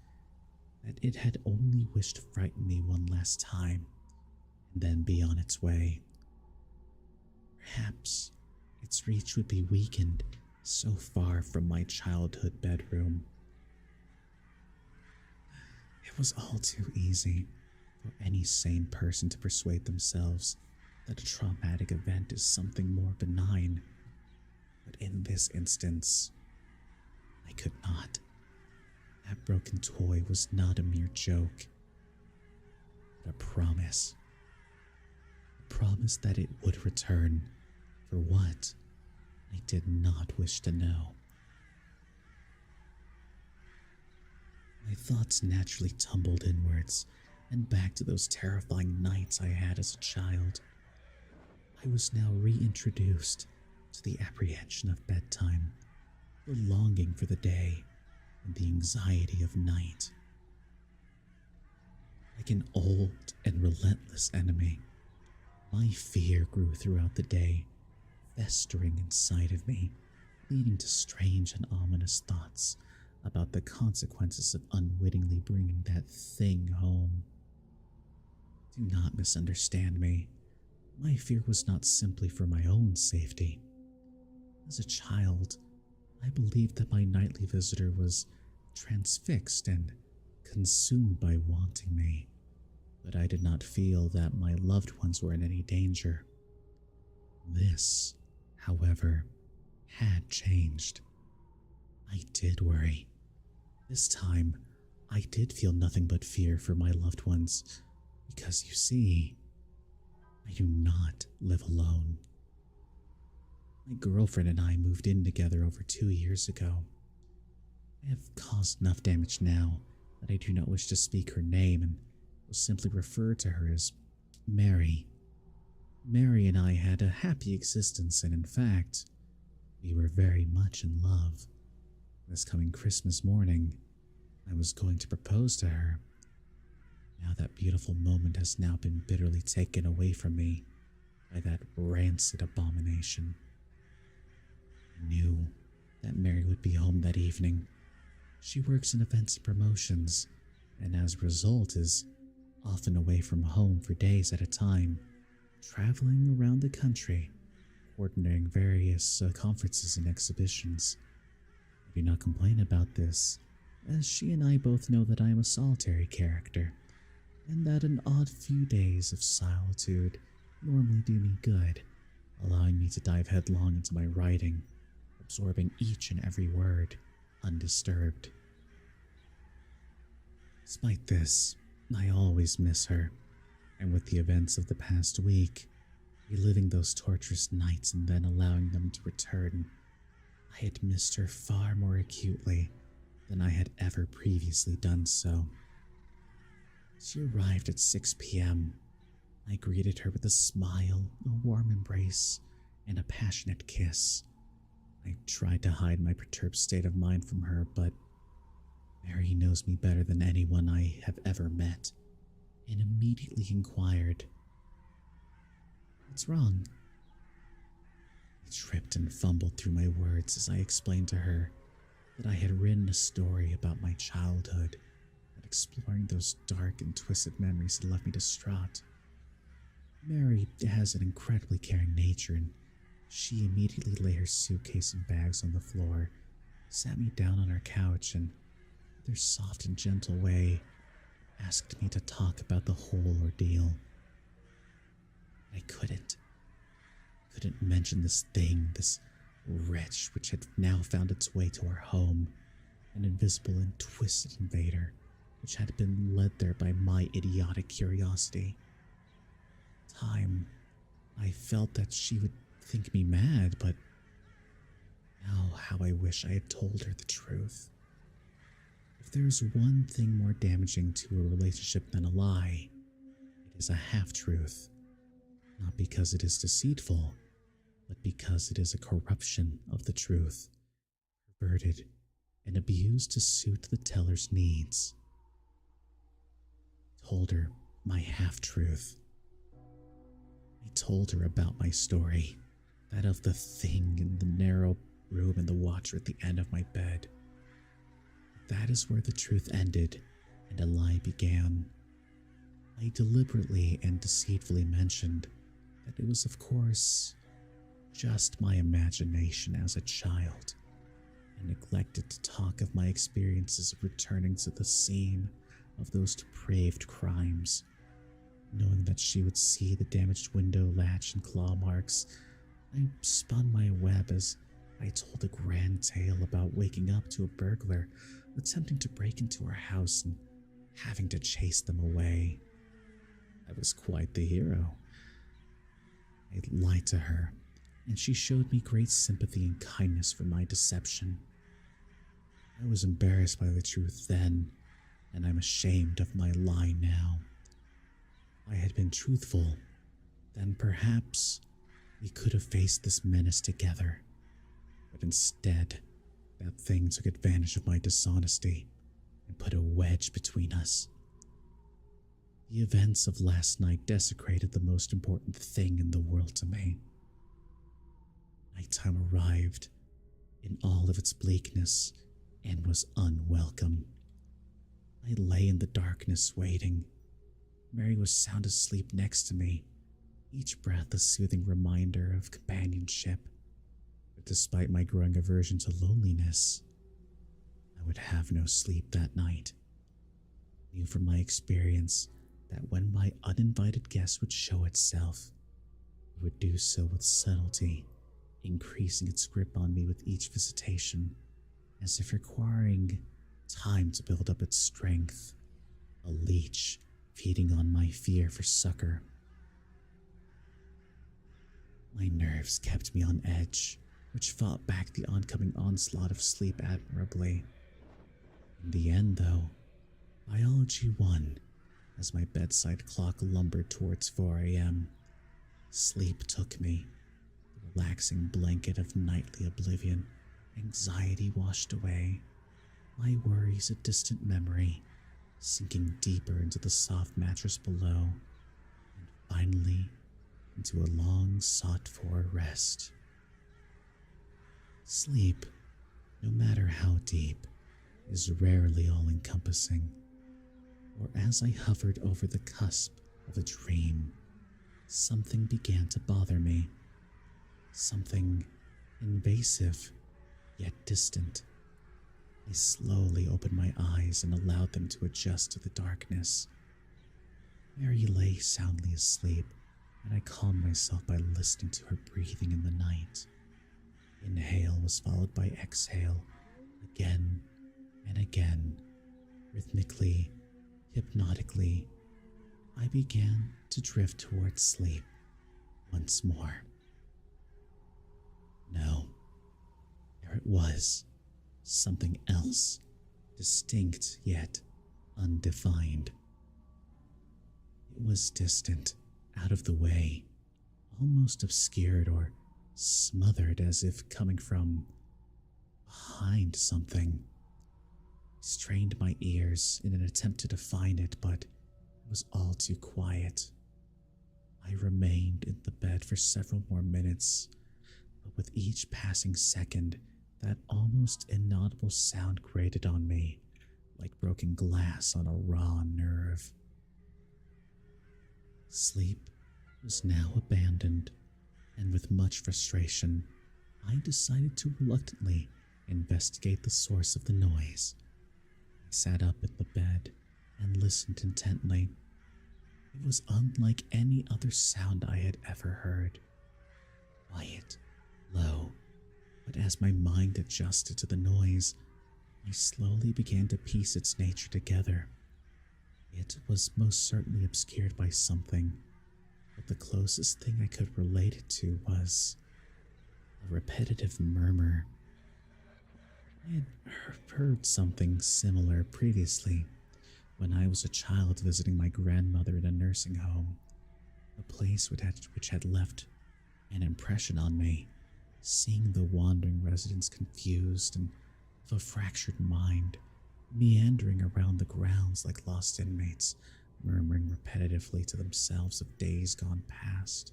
that it had only wished to frighten me one last time and then be on its way. Perhaps its reach would be weakened so far from my childhood bedroom. It was all too easy for any sane person to persuade themselves that a traumatic event is something more benign, but in this instance, I could not. That broken toy was not a mere joke, but a promise. A promise that it would return for what I did not wish to know. My thoughts naturally tumbled inwards and back to those terrifying nights I had as a child. I was now reintroduced to the apprehension of bedtime, the longing for the day, and the anxiety of night. Like an old and relentless enemy, my fear grew throughout the day, festering inside of me, leading to strange and ominous thoughts about the consequences of unwittingly bringing that thing home. Do not misunderstand me. My fear was not simply for my own safety. As a child, I believed that my nightly visitor was transfixed and consumed by wanting me, but I did not feel that my loved ones were in any danger. This, however, had changed. I did worry. This time, I did feel nothing but fear for my loved ones, because you see, I do not live alone. My girlfriend and I moved in together over 2 years ago. I have caused enough damage now that I do not wish to speak her name and will simply refer to her as Mary. Mary and I had a happy existence, and in fact, we were very much in love. This coming Christmas morning, I was going to propose to her. Now that beautiful moment has now been bitterly taken away from me by that rancid abomination. I knew that Mary would be home that evening. She works in events and promotions, and as a result is often away from home for days at a time, traveling around the country, coordinating various conferences and exhibitions. I do not complain about this, as she and I both know that I am a solitary character, and that an odd few days of solitude normally do me good, allowing me to dive headlong into my writing, absorbing each and every word, undisturbed. Despite this, I always miss her, and with the events of the past week, reliving those torturous nights and then allowing them to return, I had missed her far more acutely than I had ever previously done so. She arrived at 6 p.m. I greeted her with a smile, a warm embrace, and a passionate kiss. I tried to hide my perturbed state of mind from her, but Mary knows me better than anyone I have ever met, and immediately inquired, "What's wrong?" I tripped and fumbled through my words as I explained to her that I had written a story about my childhood, that exploring those dark and twisted memories had left me distraught. Mary has an incredibly caring nature, and she immediately laid her suitcase and bags on the floor, sat me down on her couch, and with her soft and gentle way, asked me to talk about the whole ordeal. I couldn't mention this thing, this wretch which had now found its way to our home, an invisible and twisted invader which had been led there by my idiotic curiosity. I felt that she would think me mad, but oh, how I wish I had told her the truth. If there's one thing more damaging to a relationship than a lie, it is a half-truth. Not because it is deceitful, but because it is a corruption of the truth, perverted and abused to suit the teller's needs. I told her my half-truth. I told her about my story, that of the thing in the narrow room and the watcher at the end of my bed. That is where the truth ended and a lie began. I deliberately and deceitfully mentioned that it was, of course, just my imagination as a child, and neglected to talk of my experiences of returning to the scene of those depraved crimes. Knowing that she would see the damaged window latch and claw marks, I spun my web as I told a grand tale about waking up to a burglar attempting to break into our house and having to chase them away. I was quite the hero. I lied to her, and she showed me great sympathy and kindness for my deception. I was embarrassed by the truth then, and I'm ashamed of my lie now. If I had been truthful, then perhaps we could have faced this menace together. But instead, that thing took advantage of my dishonesty and put a wedge between us. The events of last night desecrated the most important thing in the world to me. Nighttime arrived in all of its bleakness and was unwelcome. I lay in the darkness waiting. Mary was sound asleep next to me, each breath a soothing reminder of companionship. But despite my growing aversion to loneliness, I would have no sleep that night. I knew from my experience that when my uninvited guest would show itself, it would do so with subtlety, increasing its grip on me with each visitation, as if requiring time to build up its strength, a leech feeding on my fear for succor. My nerves kept me on edge, which fought back the oncoming onslaught of sleep admirably. In the end, though, biology won as my bedside clock lumbered towards 4 a.m. Sleep took me, the relaxing blanket of nightly oblivion. Anxiety washed away, my worries a distant memory, sinking deeper into the soft mattress below, and finally into a long sought-for rest. Sleep, no matter how deep, is rarely all-encompassing, or as I hovered over the cusp of a dream, something began to bother me, something invasive yet distant. I slowly opened my eyes and allowed them to adjust to the darkness. Mary lay soundly asleep, and I calmed myself by listening to her breathing in the night. Inhale was followed by exhale, again and again. Rhythmically, hypnotically, I began to drift towards sleep once more. No, there it was, something else, distinct yet undefined. It was distant, out of the way, almost obscured or smothered as if coming from behind something. I strained my ears in an attempt to define it, but it was all too quiet. I remained in the bed for several more minutes, but with each passing second, that almost inaudible sound grated on me, like broken glass on a raw nerve. Sleep was now abandoned, and with much frustration, I decided to reluctantly investigate the source of the noise. I sat up in the bed and listened intently. It was unlike any other sound I had ever heard. Quiet, low, but as my mind adjusted to the noise, I slowly began to piece its nature together. It was most certainly obscured by something, but the closest thing I could relate it to was a repetitive murmur. I had heard something similar previously when I was a child visiting my grandmother in a nursing home, a place which had left an impression on me, seeing the wandering residents confused and with a fractured mind, meandering around the grounds like lost inmates, murmuring repetitively to themselves of days gone past,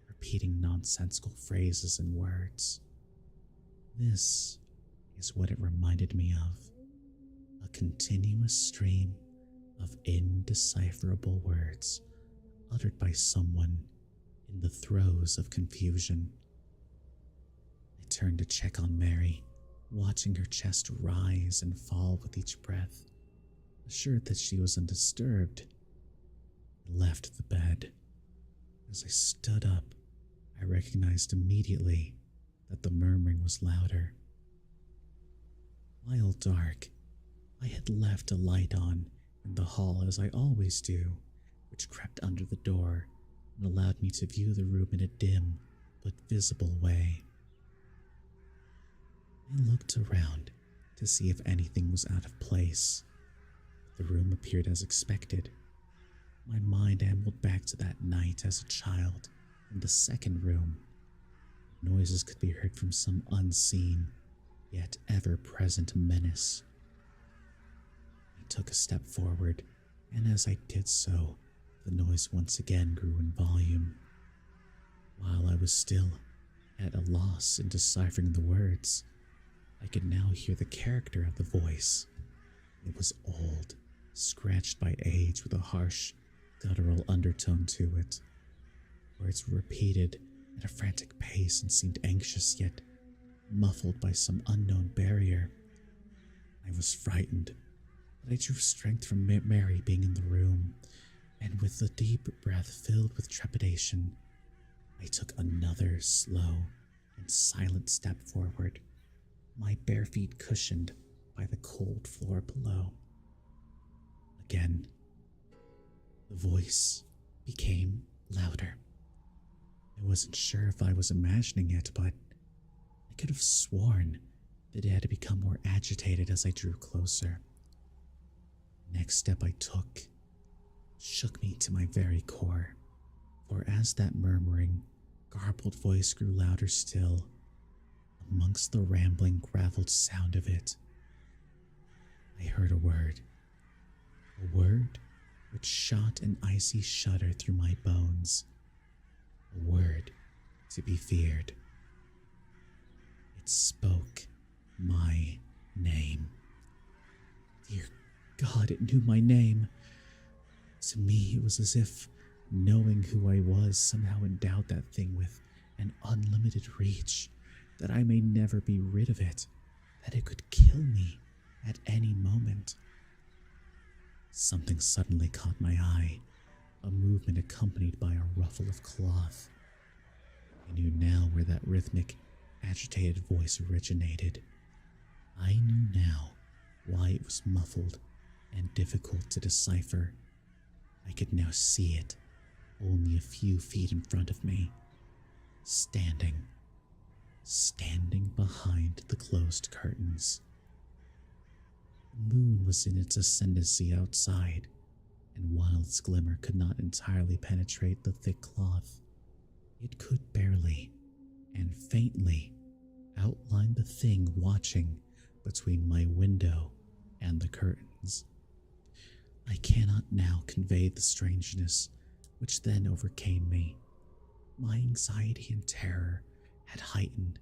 repeating nonsensical phrases and words. This is what it reminded me of, a continuous stream of indecipherable words uttered by someone in the throes of confusion. I turned to check on Mary, watching her chest rise and fall with each breath. Assured that she was undisturbed, I left the bed. As I stood up, I recognized immediately that the murmuring was louder. While dark, I had left a light on in the hall as I always do, which crept under the door and allowed me to view the room in a dim but visible way. I looked around to see if anything was out of place. The room appeared as expected. My mind ambled back to that night as a child in the second room. Noises could be heard from some unseen, yet ever-present menace. I took a step forward, and as I did so, the noise once again grew in volume. While I was still at a loss in deciphering the words, I could now hear the character of the voice. It was old, scratched by age with a harsh, guttural undertone to it. Words were repeated at a frantic pace and seemed anxious yet muffled by some unknown barrier. I was frightened, but I drew strength from Mary being in the room, and with a deep breath filled with trepidation, I took another slow and silent step forward, my bare feet cushioned by the cold floor below. Again, the voice became louder. I wasn't sure if I was imagining it, but I could have sworn that it had become more agitated as I drew closer. The next step I took shook me to my very core, for as that murmuring, garbled voice grew louder still, amongst the rambling, graveled sound of it, I heard a word which shot an icy shudder through my bones, a word to be feared. It spoke my name. Dear God, it knew my name. To me, it was as if knowing who I was somehow endowed that thing with an unlimited reach, that I may never be rid of it, that it could kill me at any moment. Something suddenly caught my eye, a movement accompanied by a ruffle of cloth. I knew now where that rhythmic, agitated voice originated. I knew now why it was muffled and difficult to decipher. I could now see it, only a few feet in front of me, standing behind the closed curtains. The moon was in its ascendancy outside, and while its glimmer could not entirely penetrate the thick cloth, it could barely, and faintly outlined the thing watching between my window and the curtains. I cannot now convey the strangeness which then overcame me. My anxiety and terror had heightened,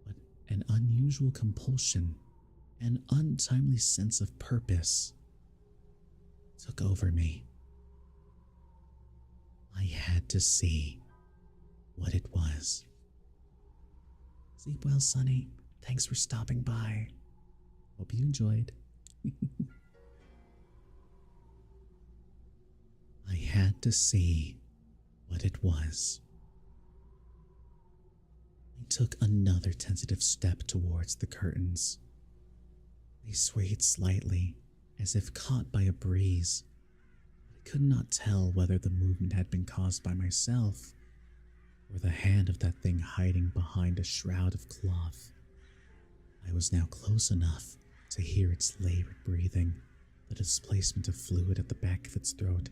but an unusual compulsion and untimely sense of purpose took over me. I had to see what it was. Sleep well, Sonny. Thanks for stopping by. Hope you enjoyed. I had to see what it was. I took another tentative step towards the curtains. They swayed slightly, as if caught by a breeze. I could not tell whether the movement had been caused by myself or the hand of that thing hiding behind a shroud of cloth. I was now close enough to hear its labored breathing, the displacement of fluid at the back of its throat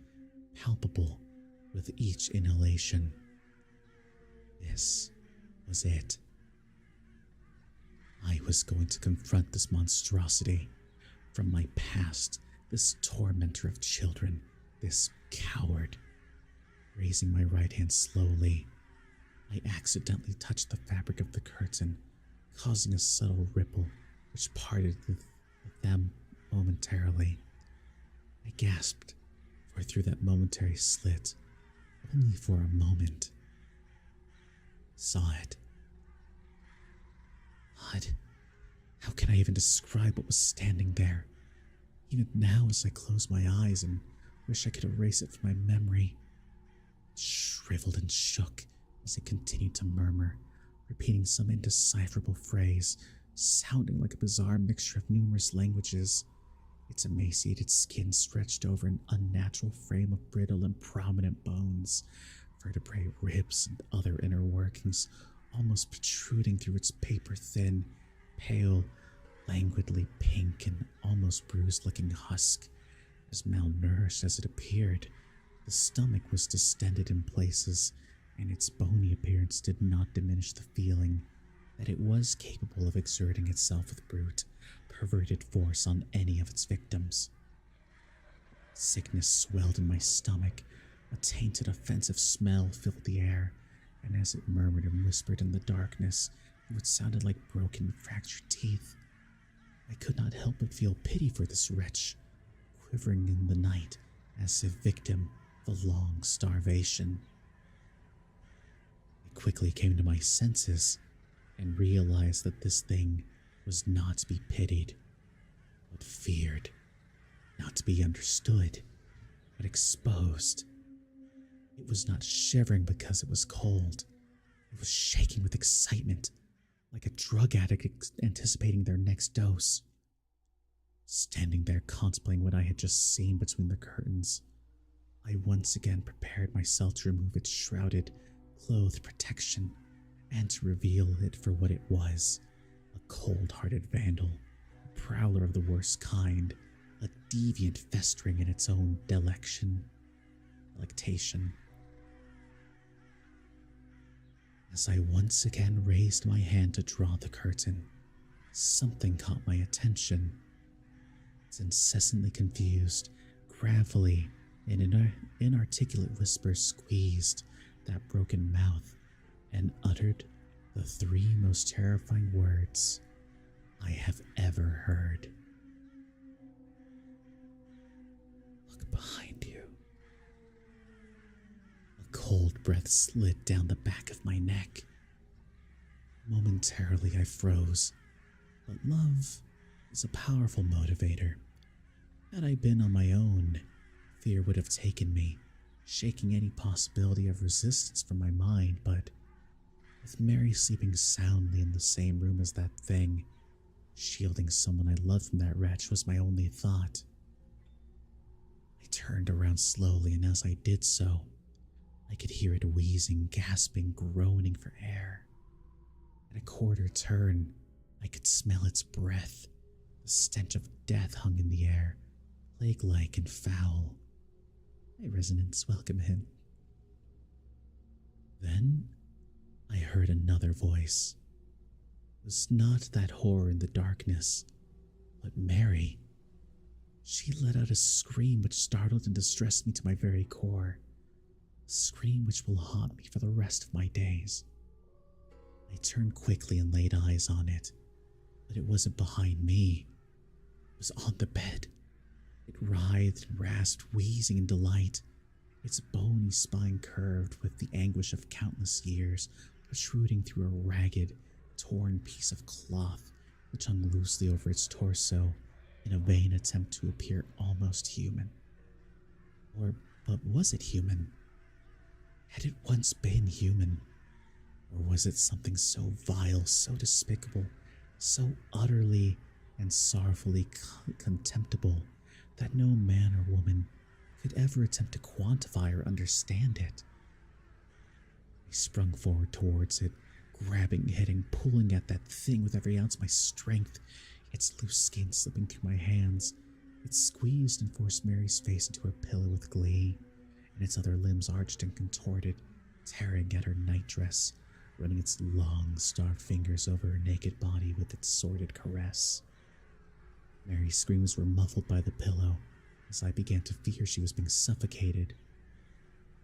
palpable with each inhalation. This was it. I was going to confront this monstrosity from my past, this tormentor of children, this coward. Raising my right hand slowly, I accidentally touched the fabric of the curtain, causing a subtle ripple which parted them momentarily. I gasped, for through that momentary slit, only for a moment, saw it. God, how can I even describe what was standing there? Even now, as I close my eyes and wish I could erase it from my memory, it shriveled and shook as it continued to murmur, repeating some indecipherable phrase, sounding like a bizarre mixture of numerous languages. Its emaciated skin stretched over an unnatural frame of brittle and prominent bones, vertebrae, ribs, and other inner workings almost protruding through its paper-thin, pale, languidly pink, and almost bruised-looking husk. As malnourished as it appeared, the stomach was distended in places, and its bony appearance did not diminish the feeling that it was capable of exerting itself with brute, perverted force on any of its victims. Sickness swelled in my stomach, a tainted, offensive smell filled the air, and as it murmured and whispered in the darkness, it sounded like broken, fractured teeth. I could not help but feel pity for this wretch, quivering in the night as if victim of a long starvation. I quickly came to my senses and realized that this thing was not to be pitied, but feared, not to be understood, but exposed. It was not shivering because it was cold. It was shaking with excitement, like a drug addict anticipating their next dose. Standing there contemplating what I had just seen between the curtains, I once again prepared myself to remove its shrouded, clothed protection and to reveal it for what it was, a cold-hearted vandal, a prowler of the worst kind, a deviant festering in its own delectation. As I once again raised my hand to draw the curtain, something caught my attention. Its incessantly confused, gravelly, and inarticulate whisper squeezed that broken mouth and uttered the three most terrifying words I have ever heard. Look behind you. A cold breath slid down the back of my neck. Momentarily I froze, but love is a powerful motivator. Had I been on my own, fear would have taken me, shaking any possibility of resistance from my mind, but with Mary sleeping soundly in the same room as that thing, shielding someone I loved from that wretch was my only thought. I turned around slowly, and as I did so, I could hear it wheezing, gasping, groaning for air. At a quarter turn, I could smell its breath. The stench of death hung in the air, plague-like and foul. Hey, Resonance, welcome in. Then I heard another voice. It was not that horror in the darkness, but Mary. She let out a scream which startled and distressed me to my very core, a scream which will haunt me for the rest of my days. I turned quickly and laid eyes on it, but it wasn't behind me. It was on the bed. It writhed and rasped, wheezing in delight, its bony spine curved with the anguish of countless years, protruding through a ragged, torn piece of cloth which hung loosely over its torso in a vain attempt to appear almost human. But was it human? Had it once been human? Or was it something so vile, so despicable, so utterly and sorrowfully contemptible that no man or woman could ever attempt to quantify or understand it? I sprung forward towards it, grabbing it and pulling at that thing with every ounce of my strength, its loose skin slipping through my hands. It squeezed and forced Mary's face into her pillow with glee, and its other limbs arched and contorted, tearing at her nightdress, running its long, starved fingers over her naked body with its sordid caress. Mary's screams were muffled by the pillow as I began to fear she was being suffocated.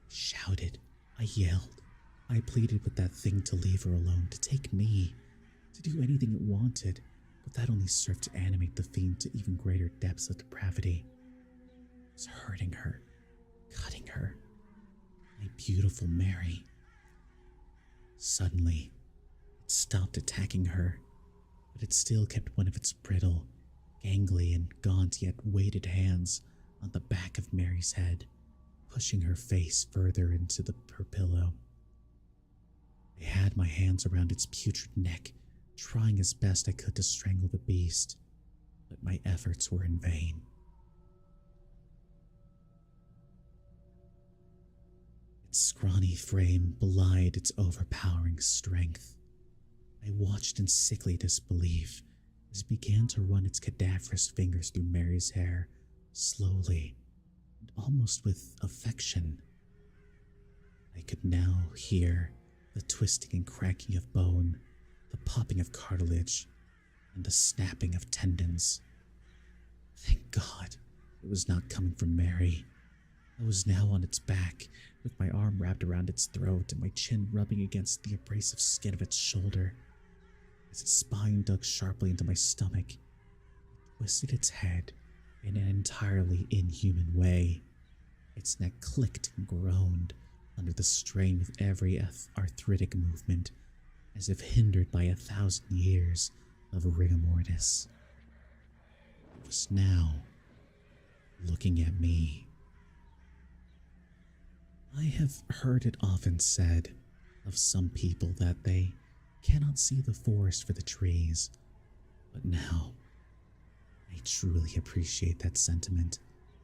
I shouted, I yelled, I pleaded with that thing to leave her alone, to take me, to do anything it wanted, but that only served to animate the fiend to even greater depths of depravity. It was hurting her, cutting her, my beautiful Mary. Suddenly, it stopped attacking her, but it still kept one of its brittle, gangly and gaunt yet weighted hands on the back of Mary's head, pushing her face further into her pillow. I had my hands around its putrid neck, trying as best I could to strangle the beast, but my efforts were in vain. Its scrawny frame belied its overpowering strength. I watched in sickly disbelief as it began to run its cadaverous fingers through Mary's hair, slowly and almost with affection. I could now hear the twisting and cracking of bone, the popping of cartilage, and the snapping of tendons. Thank God it was not coming from Mary. I was now on its back, with my arm wrapped around its throat and my chin rubbing against the abrasive skin of its shoulder. As its spine dug sharply into my stomach, it twisted its head in an entirely inhuman way. Its neck clicked and groaned under the strain with every arthritic movement, as if hindered by 1,000 years of rigor mortis. It was now looking at me. I have heard it often said of some people that they cannot see the forest for the trees, but now I truly appreciate that sentiment.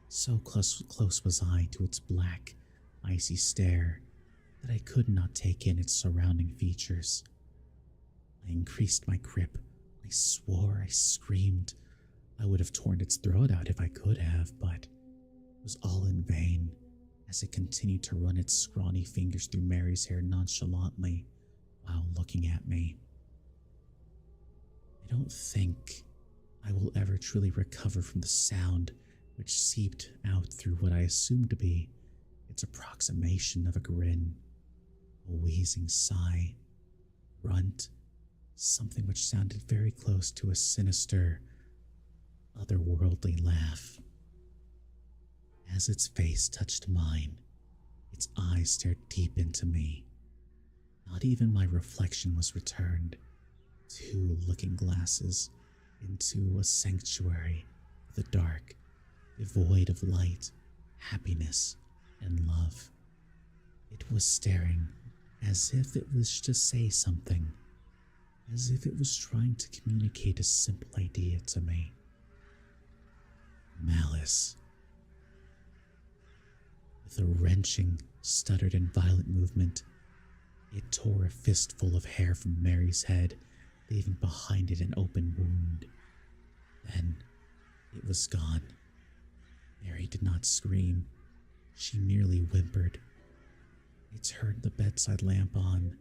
So close was I to its black, icy stare that I could not take in its surrounding features. I increased my grip. I swore, I screamed. I would have torn its throat out if I could have, but it was all in vain as it continued to run its scrawny fingers through Mary's hair nonchalantly while looking at me. I don't think I will ever truly recover from the sound which seeped out through what I assumed to be its approximation of a grin, a wheezing sigh, grunt, something which sounded very close to a sinister, otherworldly laugh. As its face touched mine, its eyes stared deep into me. Not even my reflection was returned. 2 looking glasses into a sanctuary of the dark, devoid of light, happiness, and love. It was staring as if it wished to say something, as if it was trying to communicate a simple idea to me. Malice. With a wrenching, stuttered, and violent movement, it tore a fistful of hair from Mary's head, leaving behind it an open wound. Then it was gone. Mary did not scream. She merely whimpered. I turned the bedside lamp on,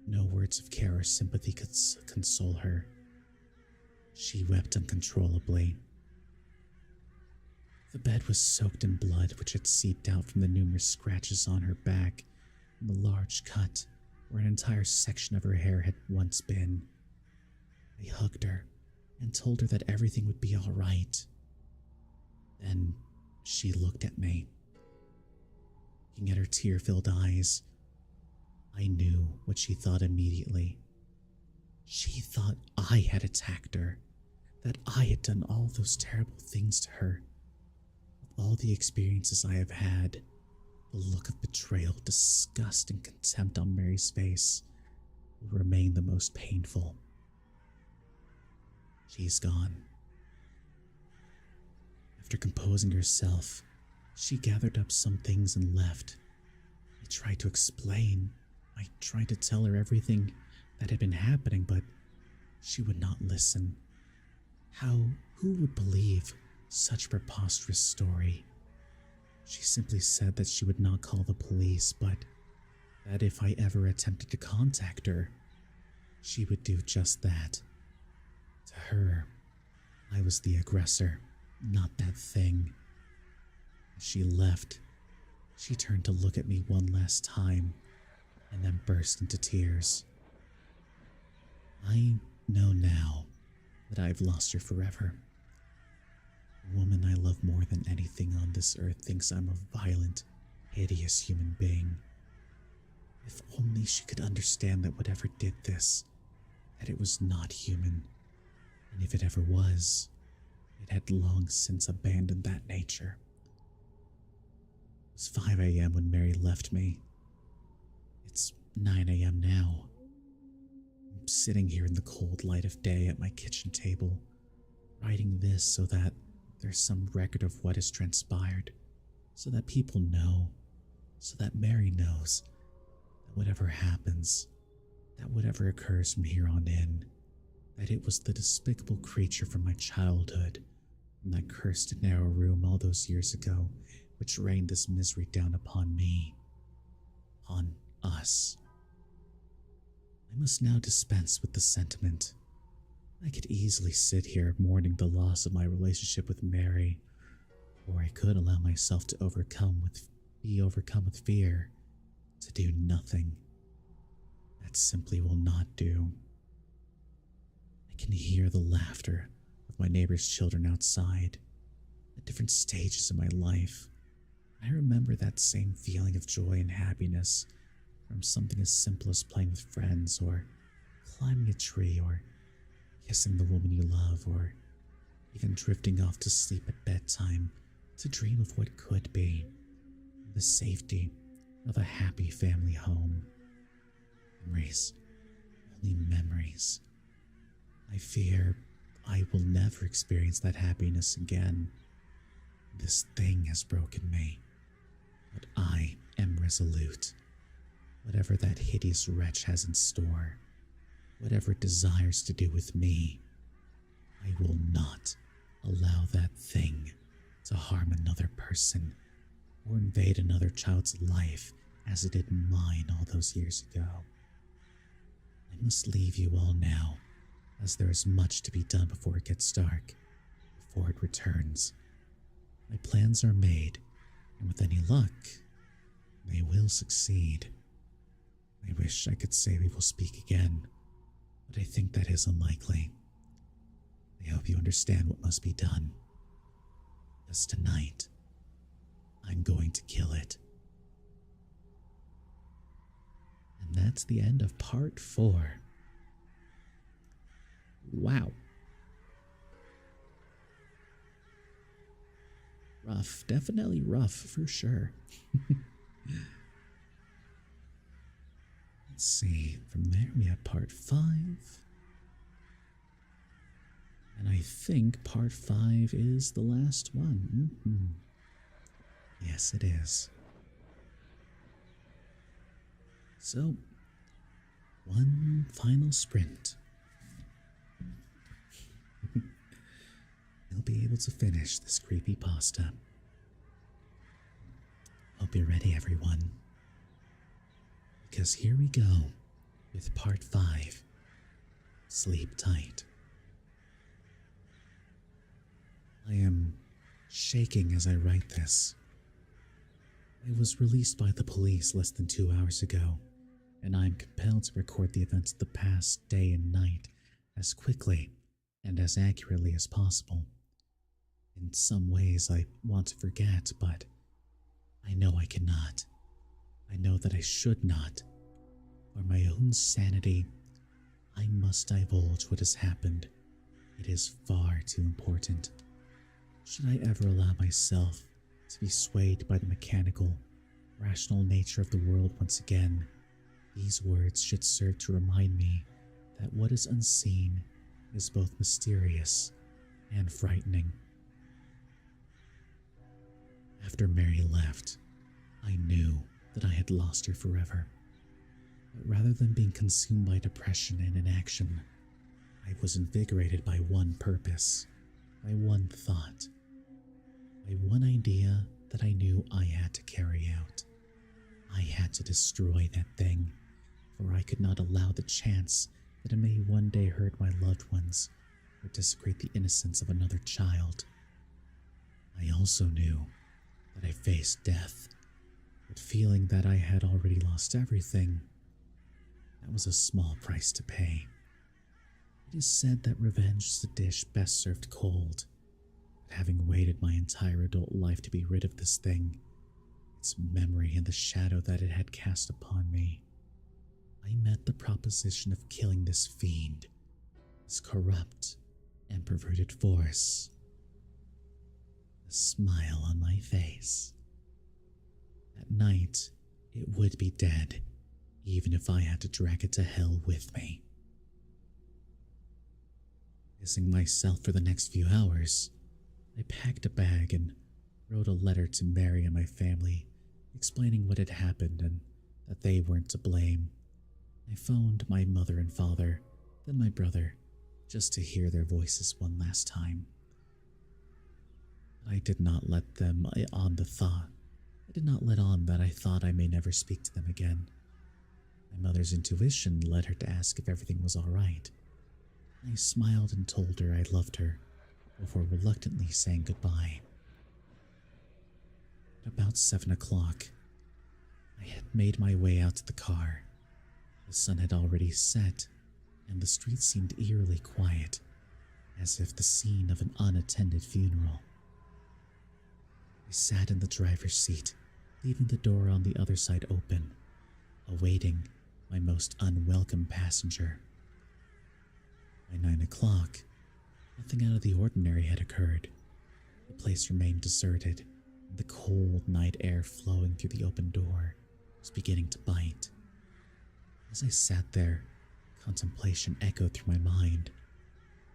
No words of care or sympathy could console her. She wept uncontrollably. The bed was soaked in blood which had seeped out from the numerous scratches on her back and the large cut where an entire section of her hair had once been. I hugged her and told her that everything would be all right. Then she looked at me. Looking at her tear-filled eyes, I knew what she thought immediately. She thought I had attacked her, that I had done all those terrible things to her. Of all the experiences I have had, the look of betrayal, disgust, and contempt on Mary's face will remain the most painful. She's gone. After composing herself, she gathered up some things and left. I tried to explain. I tried to tell her everything that had been happening, but she would not listen. Who would believe such a preposterous story? She simply said that she would not call the police, but that if I ever attempted to contact her, she would do just that. To her, I was the aggressor, not that thing. As she left, she turned to look at me one last time and then burst into tears. I know now that I've lost her forever. The woman I love more than anything on this earth thinks I'm a violent, hideous human being. If only she could understand that whatever did this, that it was not human, and if it ever was, it had long since abandoned that nature. It was 5 a.m. when Mary left me. It's 9 a.m. now. I'm sitting here in the cold light of day at my kitchen table, writing this so that there's some record of what has transpired, so that people know, so that Mary knows that whatever happens, that whatever occurs from here on in, that it was the despicable creature from my childhood, from that cursed narrow room all those years ago, which rained this misery down upon me, upon us. I must now dispense with the sentiment. I could easily sit here mourning the loss of my relationship with Mary, or I could allow myself to be overcome with fear, to do nothing. That simply will not do. I can hear the laughter of my neighbor's children outside, at different stages of my life. I remember that same feeling of joy and happiness from something as simple as playing with friends, or climbing a tree, or kissing the woman you love, or even drifting off to sleep at bedtime to dream of what could be, the safety of a happy family home. Memories, only memories. I fear I will never experience that happiness again. This thing has broken me, but I am resolute. Whatever that hideous wretch has in store, whatever it desires to do with me, I will not allow that thing to harm another person or invade another child's life as it did mine all those years ago. I must leave you all now, as there is much to be done before it gets dark, before it returns. My plans are made, and with any luck, they will succeed. I wish I could say we will speak again, but I think that is unlikely. I hope you understand what must be done, because tonight, I'm going to kill it. And that's the end of part 4. Wow. Rough, definitely rough for sure. Let's see, from there we have part 5. And I think part 5 is the last one. Yes, it is. So, one final sprint. You'll be able to finish this creepypasta. Hope you're ready, everyone. Because here we go. with Part 5. Sleep tight. I am shaking as I write this. I was released by the police less than 2 hours ago, and I am compelled to record the events of the past day and night as quickly and as accurately as possible. In some ways I want to forget, but I know I cannot. I know that I should not. For my own sanity, I must divulge what has happened. It is far too important. Should I ever allow myself to be swayed by the mechanical, rational nature of the world once again, these words should serve to remind me that what is unseen is both mysterious and frightening. After Mary left, I knew that I had lost her forever. But rather than being consumed by depression and inaction, I was invigorated by one purpose, by one thought, by one idea that I knew I had to carry out. I had to destroy that thing, for I could not allow the chance that it may one day hurt my loved ones or desecrate the innocence of another child. I also knew that I faced death, but feeling that I had already lost everything, that was a small price to pay. It is said that revenge is a dish best served cold, but having waited my entire adult life to be rid of this thing, its memory and the shadow that it had cast upon me, I met the proposition of killing this fiend, this corrupt and perverted force. A smile on my face. At night, it would be dead, even if I had to drag it to hell with me. Missing myself for the next few hours, I packed a bag and wrote a letter to Mary and my family, explaining what had happened and that they weren't to blame. I phoned my mother and father, then my brother, just to hear their voices one last time. I did not let them on the thought. I did not let on that I thought I may never speak to them again. My mother's intuition led her to ask if everything was all right. I smiled and told her I loved her, before reluctantly saying goodbye. At about 7 o'clock, I had made my way out to the car. The sun had already set, and the street seemed eerily quiet, as if the scene of an unattended funeral. I sat in the driver's seat, leaving the door on the other side open, awaiting my most unwelcome passenger. By 9 o'clock, nothing out of the ordinary had occurred. The place remained deserted, and the cold night air flowing through the open door was beginning to bite. As I sat there, contemplation echoed through my mind.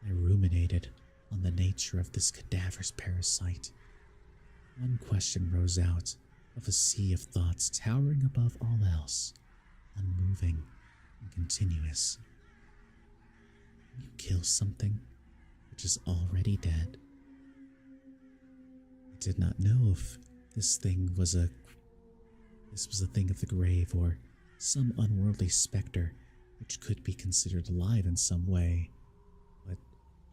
I ruminated on the nature of this cadaverous parasite. One question rose out of a sea of thoughts towering above all else, unmoving and continuous. Can you kill something which is already dead? I did not know if this was a thing of the grave or some unworldly specter which could be considered alive in some way, but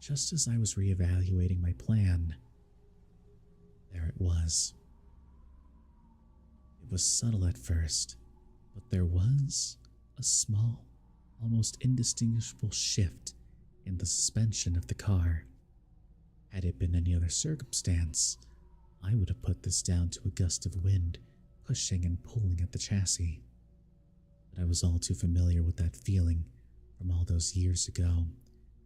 just as I was reevaluating my plan, there it was. It was subtle at first, but there was a small, almost indistinguishable shift in the suspension of the car. Had it been any other circumstance, I would have put this down to a gust of wind pushing and pulling at the chassis. But I was all too familiar with that feeling from all those years ago,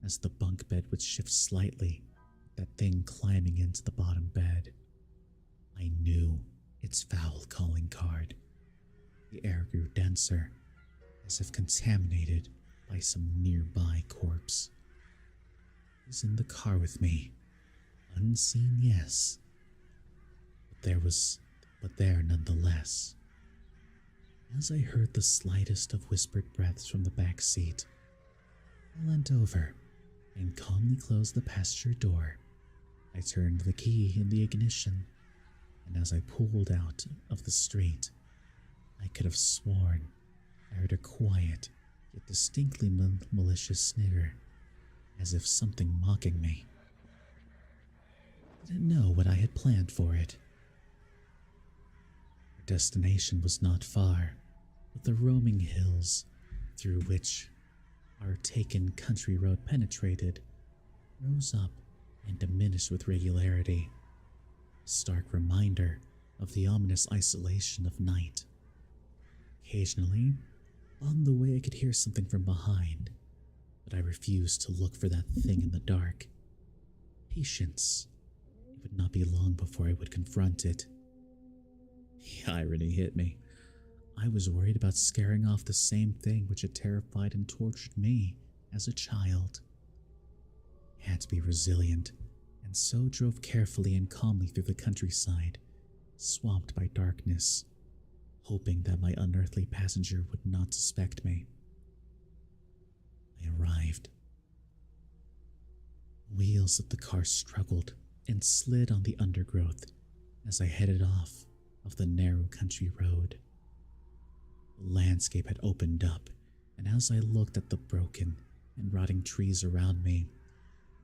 as the bunk bed would shift slightly, that thing climbing into the bottom bed. I knew its foul calling card. The air grew denser, as if contaminated by some nearby corpse. It was in the car with me, unseen, yes, but there nonetheless. As I heard the slightest of whispered breaths from the back seat, I leant over and calmly closed the passenger door. I turned the key in the ignition, and as I pulled out of the street, I could have sworn I heard a quiet yet distinctly malicious snigger, as if something mocking me. I didn't know what I had planned for it. Our destination was not far, but the roaming hills through which our taken country road penetrated rose up and diminished with regularity, a stark reminder of the ominous isolation of night. Occasionally, on the way I could hear something from behind, but I refused to look for that thing in the dark. Patience. It would not be long before I would confront it. The irony hit me. I was worried about scaring off the same thing which had terrified and tortured me as a child. I had to be resilient, and so drove carefully and calmly through the countryside, swamped by darkness, hoping that my unearthly passenger would not suspect me. I arrived. The wheels of the car struggled and slid on the undergrowth as I headed off of the narrow country road. The landscape had opened up, and as I looked at the broken and rotting trees around me,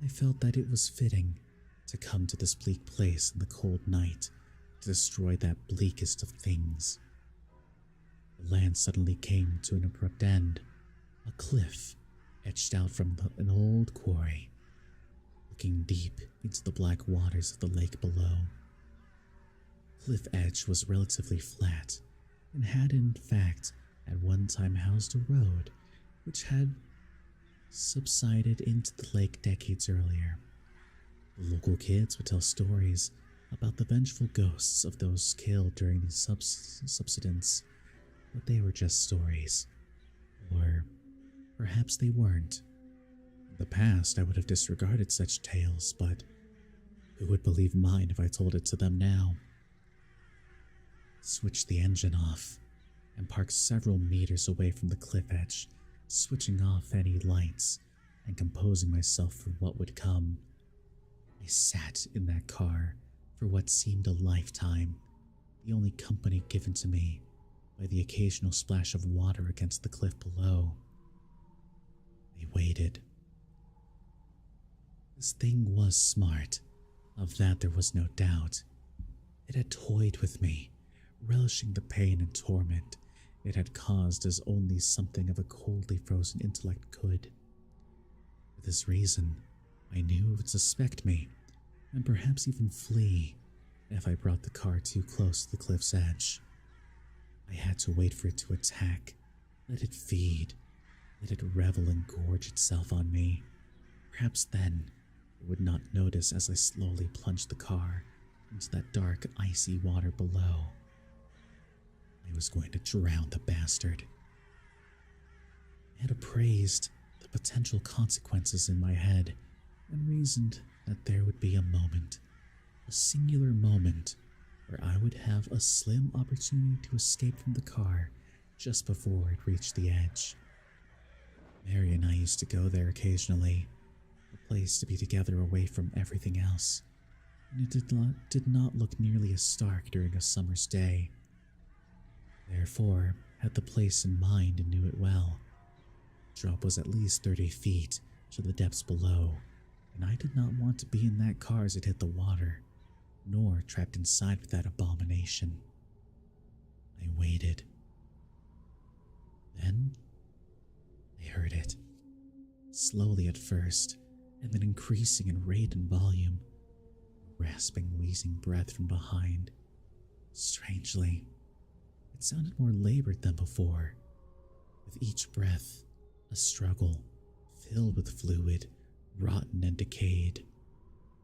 I felt that it was fitting to come to this bleak place in the cold night to destroy that bleakest of things. The land suddenly came to an abrupt end, a cliff etched out from an old quarry, looking deep into the black waters of the lake below. The cliff edge was relatively flat and had in fact at one time housed a road which had subsided into the lake decades earlier. The local kids would tell stories about the vengeful ghosts of those killed during the subsidence, but they were just stories. Or perhaps they weren't. In the past, I would have disregarded such tales, but who would believe mine if I told it to them now? Switched the engine off and parked several meters away from the cliff edge, switching off any lights and composing myself for what would come. I sat in that car for what seemed a lifetime, the only company given to me by the occasional splash of water against the cliff below. I waited. This thing was smart, of that there was no doubt. It had toyed with me, relishing the pain and torment it had caused as only something of a coldly frozen intellect could. For this reason, I knew it would suspect me, and perhaps even flee, if I brought the car too close to the cliff's edge. I had to wait for it to attack, let it feed, let it revel and gorge itself on me. Perhaps then it would not notice as I slowly plunged the car into that dark, icy water below. I was going to drown the bastard. I had appraised the potential consequences in my head and reasoned that there would be a moment, a singular moment, where I would have a slim opportunity to escape from the car just before it reached the edge. Mary and I used to go there occasionally, a place to be together away from everything else, and it did not look nearly as stark during a summer's day. Therefore, had the place in mind and knew it well. The drop was at least 30 feet to the depths below, and I did not want to be in that car as it hit the water, nor trapped inside with that abomination. I waited. Then, I heard it. Slowly at first, and then increasing in rate and volume, a rasping, wheezing breath from behind. Strangely, it sounded more labored than before. With each breath, a struggle, filled with fluid, rotten and decayed.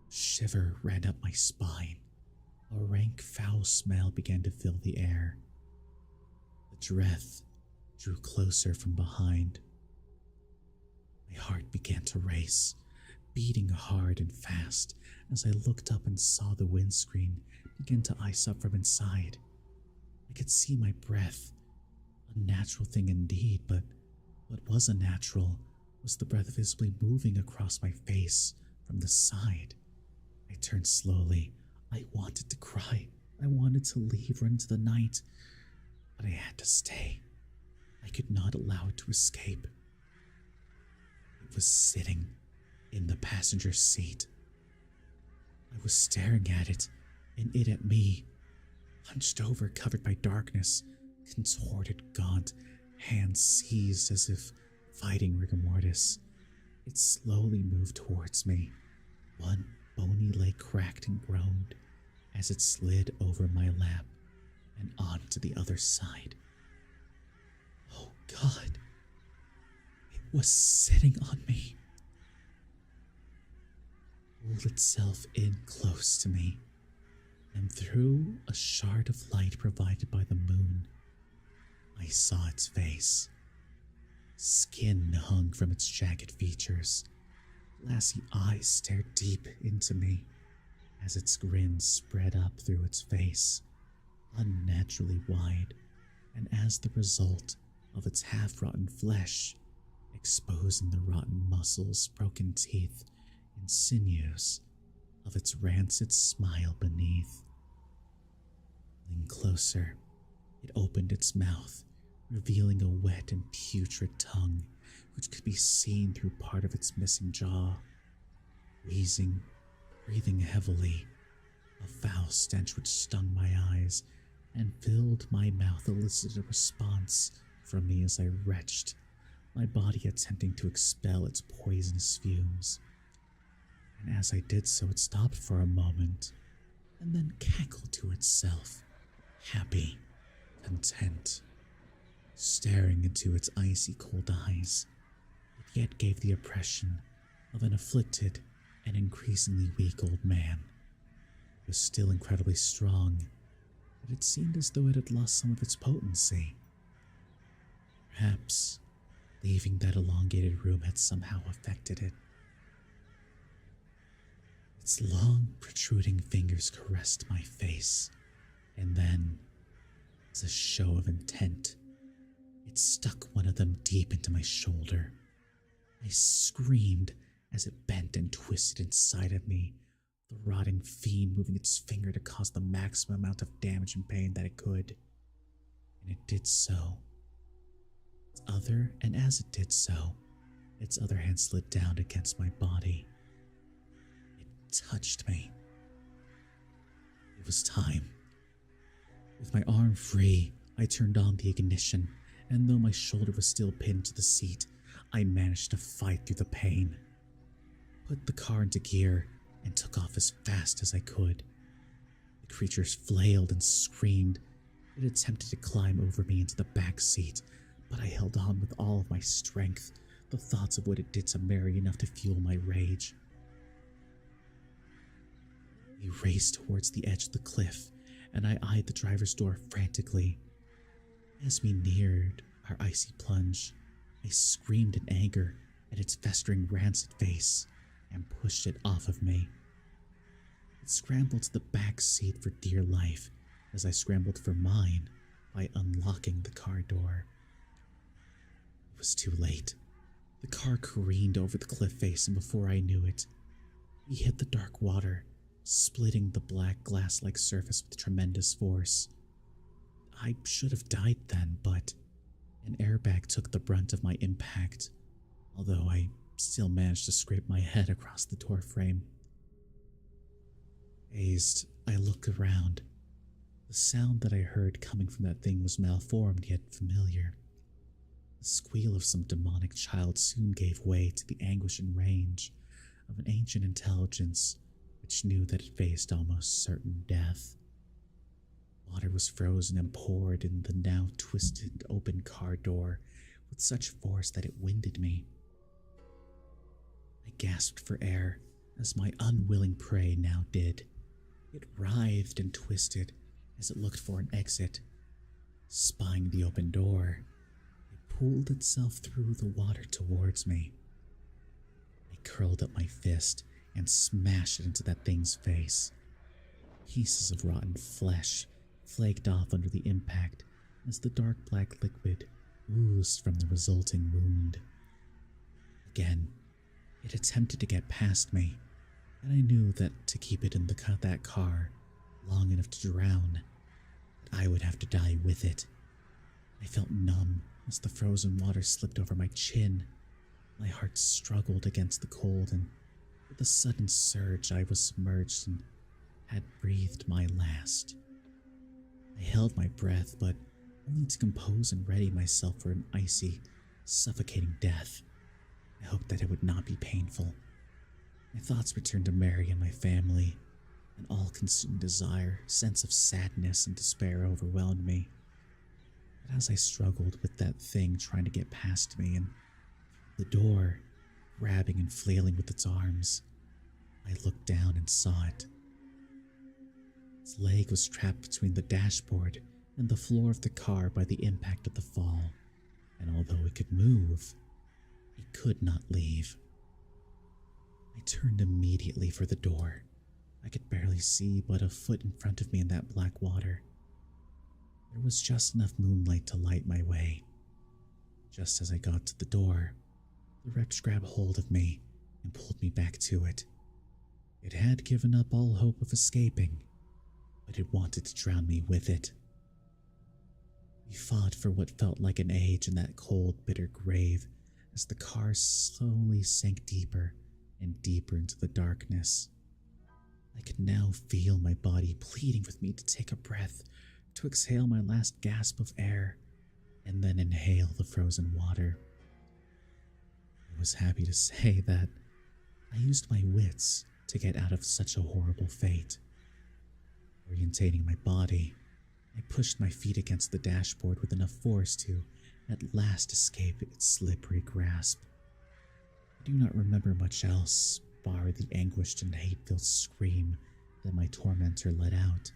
A shiver ran up my spine. A rank, foul smell began to fill the air. The breath drew closer from behind. My heart began to race, beating hard and fast as I looked up and saw the windscreen begin to ice up from inside. I could see my breath, a natural thing indeed, but what was unnatural was the breath visibly moving across my face from the side. I turned slowly. I wanted to cry. I wanted to leave, run into the night, but I had to stay. I could not allow it to escape. It was sitting in the passenger seat. I was staring at it, and it at me, hunched over, covered by darkness, contorted, gaunt, hands seized as if fighting rigor mortis. It slowly moved towards me. One bony leg cracked and groaned as it slid over my lap and onto the other side. Oh God! It was sitting on me. Pulled itself in close to me, and through a shard of light provided by the moon, I saw its face. Skin hung from its jagged features. Glassy eyes stared deep into me as its grin spread up through its face, unnaturally wide, and as the result of its half-rotten flesh, exposing the rotten muscles, broken teeth, and sinews of its rancid smile beneath. Leaning closer, it opened its mouth, revealing a wet and putrid tongue which could be seen through part of its missing jaw. Wheezing, breathing heavily, a foul stench which stung my eyes and filled my mouth elicited a response from me as I retched, my body attempting to expel its poisonous fumes. And as I did so, it stopped for a moment and then cackled to itself, happy, content, staring into its icy cold eyes. It yet gave the impression of an afflicted and increasingly weak old man. It was still incredibly strong, but it seemed as though it had lost some of its potency. Perhaps leaving that elongated room had somehow affected it. Its long, protruding fingers caressed my face, and then, as a show of intent, it stuck one of them deep into my shoulder. I screamed as it bent and twisted inside of me, the rotting fiend moving its finger to cause the maximum amount of damage and pain that it could. And it did so. As it did so, its other hand slid down against my body. It touched me. It was time. With my arm free, I turned on the ignition, and though my shoulder was still pinned to the seat, I managed to fight through the pain. Put the car into gear and took off as fast as I could. The creatures flailed and screamed. It attempted to climb over me into the back seat, but I held on with all of my strength, the thoughts of what it did to Mary enough to fuel my rage. We raced towards the edge of the cliff, and I eyed the driver's door frantically. As we neared our icy plunge, I screamed in anger at its festering rancid face and pushed it off of me. It scrambled to the back seat for dear life as I scrambled for mine by unlocking the car door. It was too late. The car careened over the cliff face, and before I knew it, we hit the dark water, splitting the black glass-like surface with tremendous force. I should have died then, but an airbag took the brunt of my impact, although I still managed to scrape my head across the door frame. Dazed, I looked around. The sound that I heard coming from that thing was malformed yet familiar. The squeal of some demonic child soon gave way to the anguish and rage of an ancient intelligence which knew that it faced almost certain death. Water was frozen and poured in the now twisted open car door with such force that it winded me. I gasped for air as my unwilling prey now did. It writhed and twisted as it looked for an exit. Spying the open door, it pulled itself through the water towards me. I curled up my fist and smashed it into that thing's face. Pieces of rotten flesh flaked off under the impact as the dark black liquid oozed from the resulting wound. Again, it attempted to get past me, and I knew that to keep it in that car long enough to drown, that I would have to die with it. I felt numb as the frozen water slipped over my chin. My heart struggled against the cold, and with a sudden surge, I was submerged and had breathed my last. I held my breath, but only to compose and ready myself for an icy, suffocating death. I hoped that it would not be painful. My thoughts returned to Mary and my family. An all-consuming desire, sense of sadness and despair overwhelmed me. But as I struggled with that thing trying to get past me and the door, grabbing and flailing with its arms, I looked down and saw it. Its leg was trapped between the dashboard and the floor of the car by the impact of the fall, and although it could move, it could not leave. I turned immediately for the door. I could barely see but a foot in front of me in that black water. There was just enough moonlight to light my way. Just as I got to the door, the wretch grabbed hold of me and pulled me back to it. It had given up all hope of escaping, but it wanted to drown me with it. We fought for what felt like an age in that cold, bitter grave as the car slowly sank deeper and deeper into the darkness. I could now feel my body pleading with me to take a breath, to exhale my last gasp of air, and then inhale the frozen water. I was happy to say that I used my wits to get out of such a horrible fate. Orientating my body, I pushed my feet against the dashboard with enough force to at last escape its slippery grasp. I do not remember much else, bar the anguished and hate-filled scream that my tormentor let out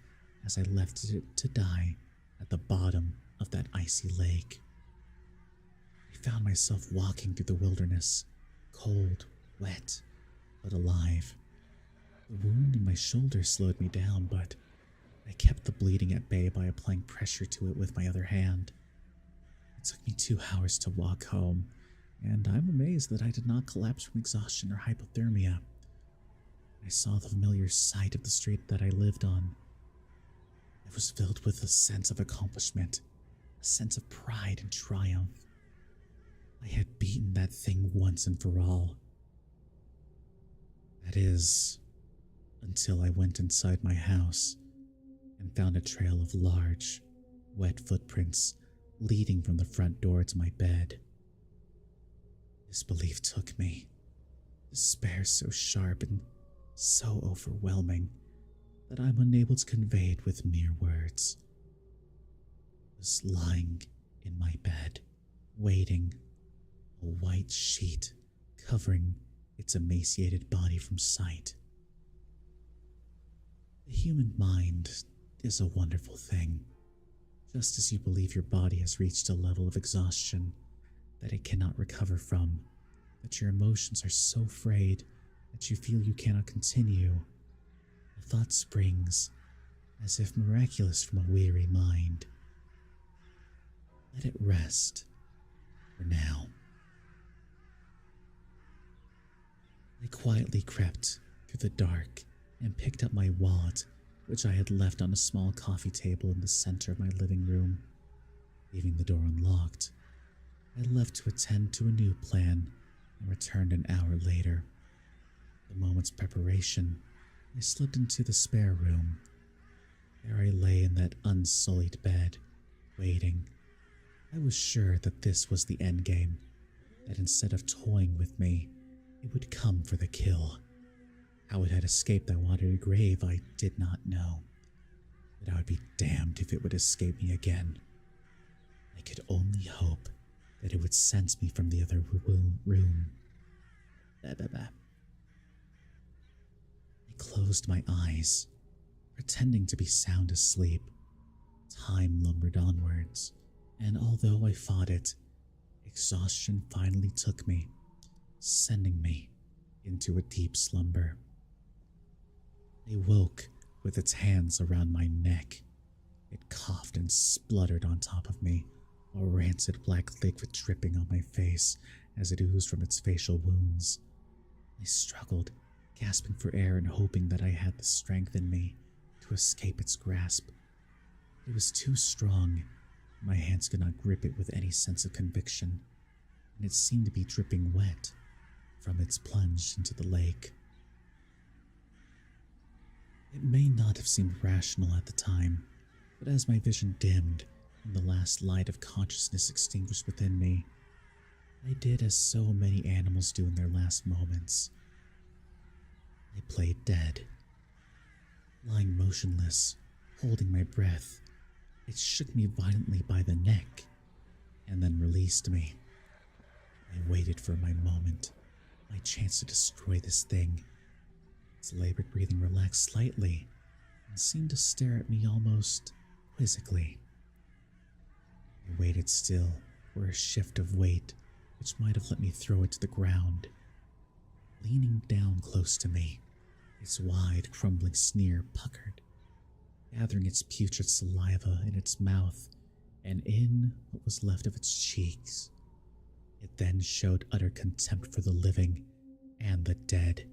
as I left it to die at the bottom of that icy lake. I found myself walking through the wilderness, cold, wet, but alive. The wound in my shoulder slowed me down, but I kept the bleeding at bay by applying pressure to it with my other hand. It took me 2 hours to walk home, and I'm amazed that I did not collapse from exhaustion or hypothermia. I saw the familiar sight of the street that I lived on. I was filled with a sense of accomplishment, a sense of pride and triumph. I had beaten that thing once and for all. That is, until I went inside my house and found a trail of large, wet footprints leading from the front door to my bed. Disbelief took me, despair so sharp and so overwhelming that I'm unable to convey it with mere words. I was lying in my bed, waiting, a white sheet covering its emaciated body from sight. The human mind is a wonderful thing. Just as you believe your body has reached a level of exhaustion that it cannot recover from, that your emotions are so frayed that you feel you cannot continue, a thought springs as if miraculous from a weary mind. Let it rest for now. I quietly crept through the dark and picked up my wallet, which I had left on a small coffee table in the center of my living room. Leaving the door unlocked, I left to attend to a new plan and returned an hour later. The moment's preparation, I slipped into the spare room. There I lay in that unsullied bed, waiting. I was sure that this was the endgame, that instead of toying with me, it would come for the kill. How it had escaped that watery grave I did not know, but I would be damned if it would escape me again. I could only hope that it would sense me from the other room. Bah, bah, bah. I closed my eyes, pretending to be sound asleep. Time lumbered onwards, and although I fought it, exhaustion finally took me, sending me into a deep slumber. I woke with its hands around my neck. It coughed and spluttered on top of me, a rancid black liquid dripping on my face as it oozed from its facial wounds. I struggled, gasping for air and hoping that I had the strength in me to escape its grasp. It was too strong, My hands could not grip it with any sense of conviction, and it seemed to be dripping wet from its plunge into the lake. It may not have seemed rational at the time, but as my vision dimmed and the last light of consciousness extinguished within me, I did as so many animals do in their last moments. I played dead. Lying motionless, holding my breath, it shook me violently by the neck and then released me. I waited for my moment, my chance to destroy this thing. Its labored breathing relaxed slightly and seemed to stare at me almost quizzically. I waited still for a shift of weight which might have let me throw it to the ground. Leaning down close to me, its wide, crumbling sneer puckered, gathering its putrid saliva in its mouth and in what was left of its cheeks. It then showed utter contempt for the living and the dead.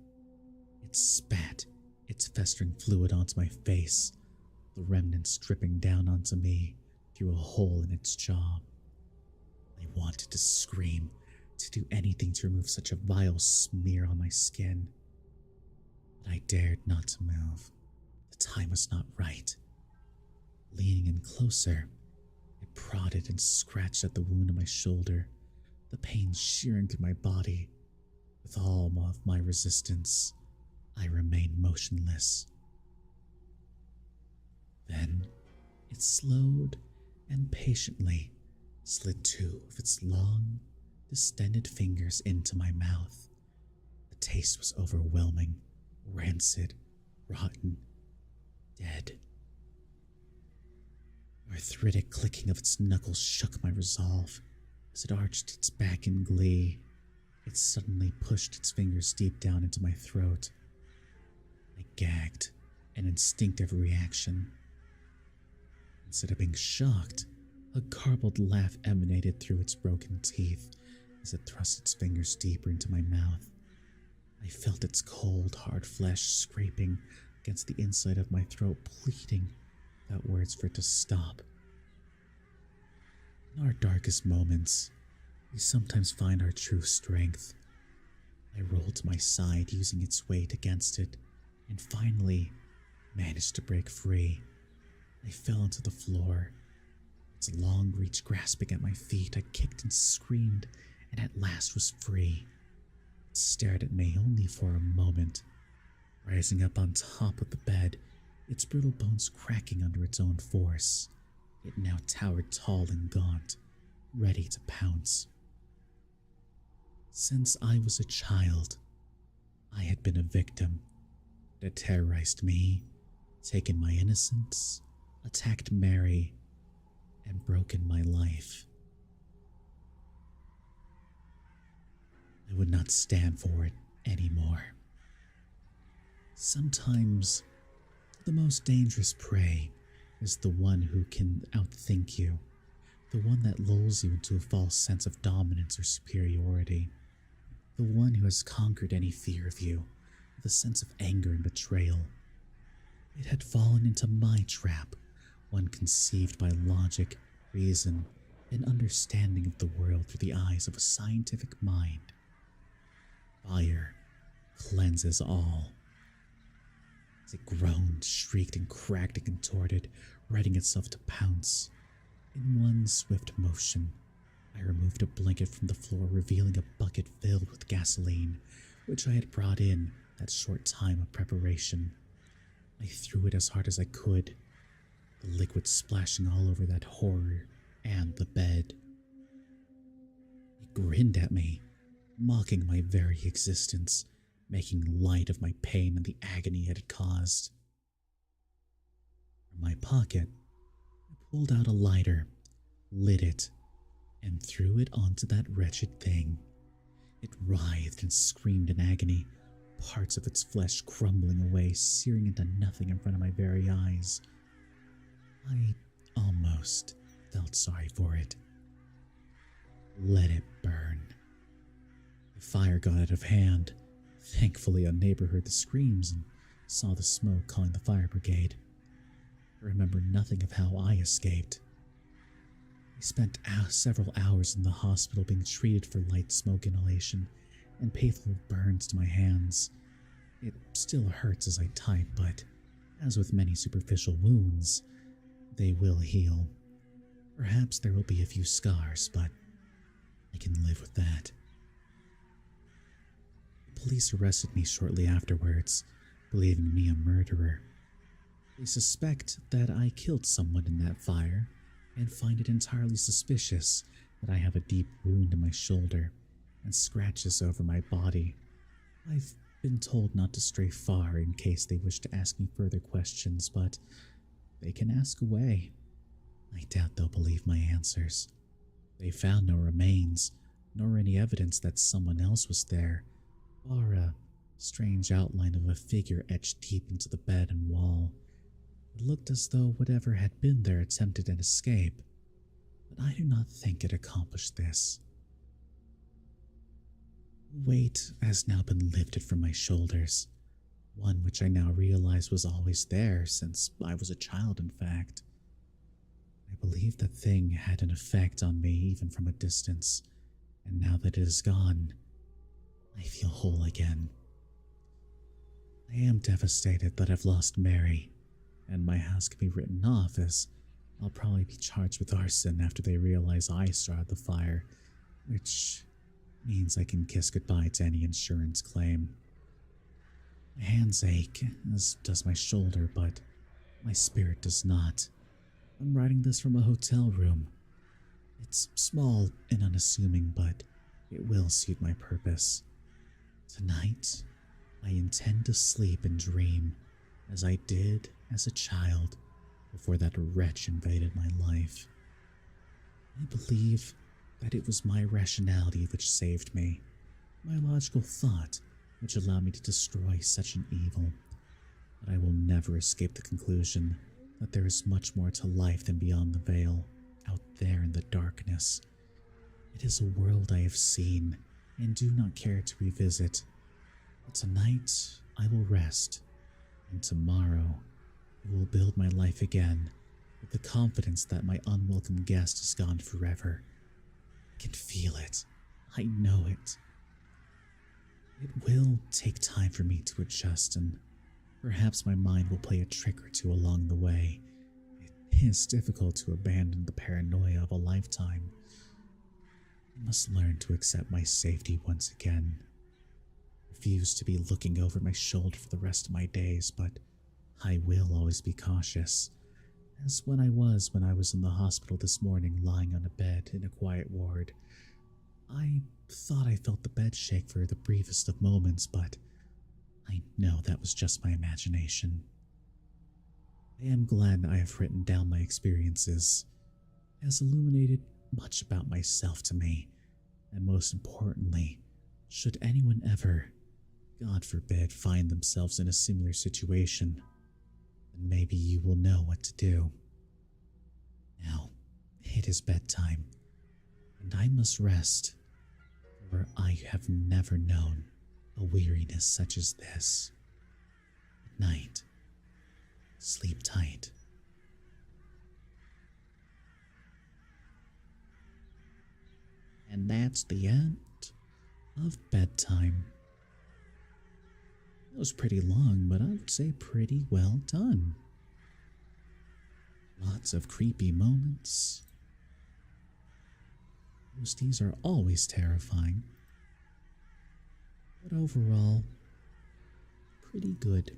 It spat its festering fluid onto my face, the remnants dripping down onto me through a hole in its jaw. I wanted to scream, to do anything to remove such a vile smear on my skin. But I dared not to move. The time was not right. Leaning in closer, it prodded and scratched at the wound on my shoulder, the pain shearing through my body. With all of my resistance, I remained motionless. Then it slowed and patiently slid two of its long, distended fingers into my mouth. The taste was overwhelming, rancid, rotten, dead. The arthritic clicking of its knuckles shook my resolve. As it arched its back in glee, it suddenly pushed its fingers deep down into my throat. I gagged, an instinctive reaction. Instead of being shocked, a garbled laugh emanated through its broken teeth as it thrust its fingers deeper into my mouth. I felt its cold, hard flesh scraping against the inside of my throat, pleading without words for it to stop. In our darkest moments, we sometimes find our true strength. I rolled to my side, using its weight against it, and finally managed to break free. I fell onto the floor, its long reach grasping at my feet. I kicked and screamed, and at last was free. It stared at me only for a moment, rising up on top of the bed, its brittle bones cracking under its own force. It now towered tall and gaunt, ready to pounce. Since I was a child, I had been a victim. It had terrorized me, taken my innocence, attacked Mary, and broken my life. I would not stand for it anymore. Sometimes, the most dangerous prey is the one who can outthink you, the one that lulls you into a false sense of dominance or superiority, the one who has conquered any fear of you with a sense of anger and betrayal. It had fallen into my trap, one conceived by logic, reason, and understanding of the world through the eyes of a scientific mind. Fire cleanses all. As it groaned, shrieked, and cracked and contorted, readying itself to pounce. In one swift motion, I removed a blanket from the floor, revealing a bucket filled with gasoline, which I had brought in that short time of preparation. I threw it as hard as I could, the liquid splashing all over that horror and the bed. It grinned at me, mocking my very existence, making light of my pain and the agony it had caused. From my pocket, I pulled out a lighter, lit it, and threw it onto that wretched thing. It writhed and screamed in agony, parts of its flesh crumbling away, searing into nothing in front of my very eyes. I almost felt sorry for it. Let it burn. The fire got out of hand. Thankfully, a neighbor heard the screams and saw the smoke, calling the fire brigade. I remember nothing of how I escaped. I spent several hours in the hospital being treated for light smoke inhalation and painful burns to my hands. It still hurts as I type, but as with many superficial wounds, they will heal. Perhaps there will be a few scars, but I can live with that. The police arrested me shortly afterwards, believing me a murderer. They suspect that I killed someone in that fire and find it entirely suspicious that I have a deep wound in my shoulder and scratches over my body. I've been told not to stray far in case they wish to ask me further questions, but they can ask away. I doubt they'll believe my answers. They found no remains, nor any evidence that someone else was there, or a strange outline of a figure etched deep into the bed and wall. It looked as though whatever had been there attempted an escape, but I do not think it accomplished this. Weight has now been lifted from my shoulders, one which I now realize was always there since I was a child, in fact. I believe that thing had an effect on me even from a distance, and now that it is gone, I feel whole again. I am devastated that I've lost Mary, and my house can be written off as I'll probably be charged with arson after they realize I started the fire, which means I can kiss goodbye to any insurance claim. My hands ache, as does my shoulder, but my spirit does not. I'm writing this from a hotel room. It's small and unassuming, but it will suit my purpose. Tonight, I intend to sleep and dream as I did as a child before that wretch invaded my life. I believe that it was my rationality which saved me, my logical thought which allowed me to destroy such an evil, but I will never escape the conclusion that there is much more to life than beyond the veil, out there in the darkness. It is a world I have seen and do not care to revisit, but tonight I will rest, and tomorrow I will build my life again with the confidence that my unwelcome guest is gone forever. I can feel it. I know it. It will take time for me to adjust, and perhaps my mind will play a trick or two along the way. It is difficult to abandon the paranoia of a lifetime. I must learn to accept my safety once again. I refuse to be looking over my shoulder for the rest of my days, but I will always be cautious, as when I was in the hospital this morning lying on a bed in a quiet ward. I thought I felt the bed shake for the briefest of moments, but I know that was just my imagination. I am glad I have written down my experiences. It has illuminated much about myself to me, and most importantly, should anyone ever, God forbid, find themselves in a similar situation, then maybe you will know what to do. Now, it is bedtime, and I must rest, for I have never known a weariness such as this. Good night. Sleep tight. And that's the end of bedtime. It was pretty long, but I would say pretty well done. Lots of creepy moments. Ghosties are always terrifying, but overall, pretty good,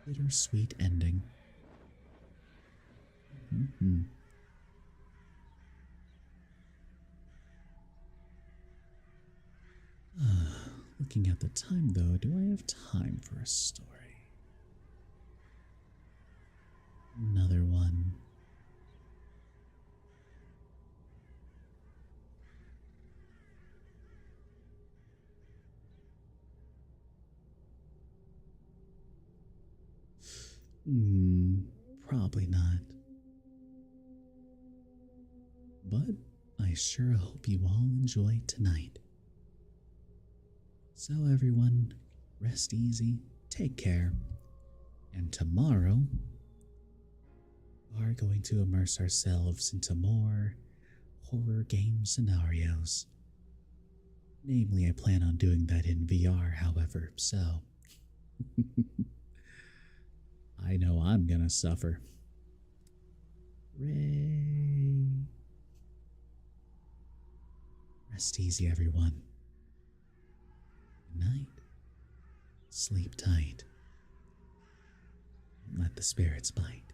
bittersweet ending. Looking at the time though, do I have time for a story? Another one. Probably not. But I sure hope you all enjoy tonight. So everyone, rest easy, take care, and tomorrow we are going to immerse ourselves into more horror game scenarios. Namely, I plan on doing that in VR, however, so I know I'm gonna suffer. Ray. Rest easy, everyone. Good night. Sleep tight. Don't let the spirits bite.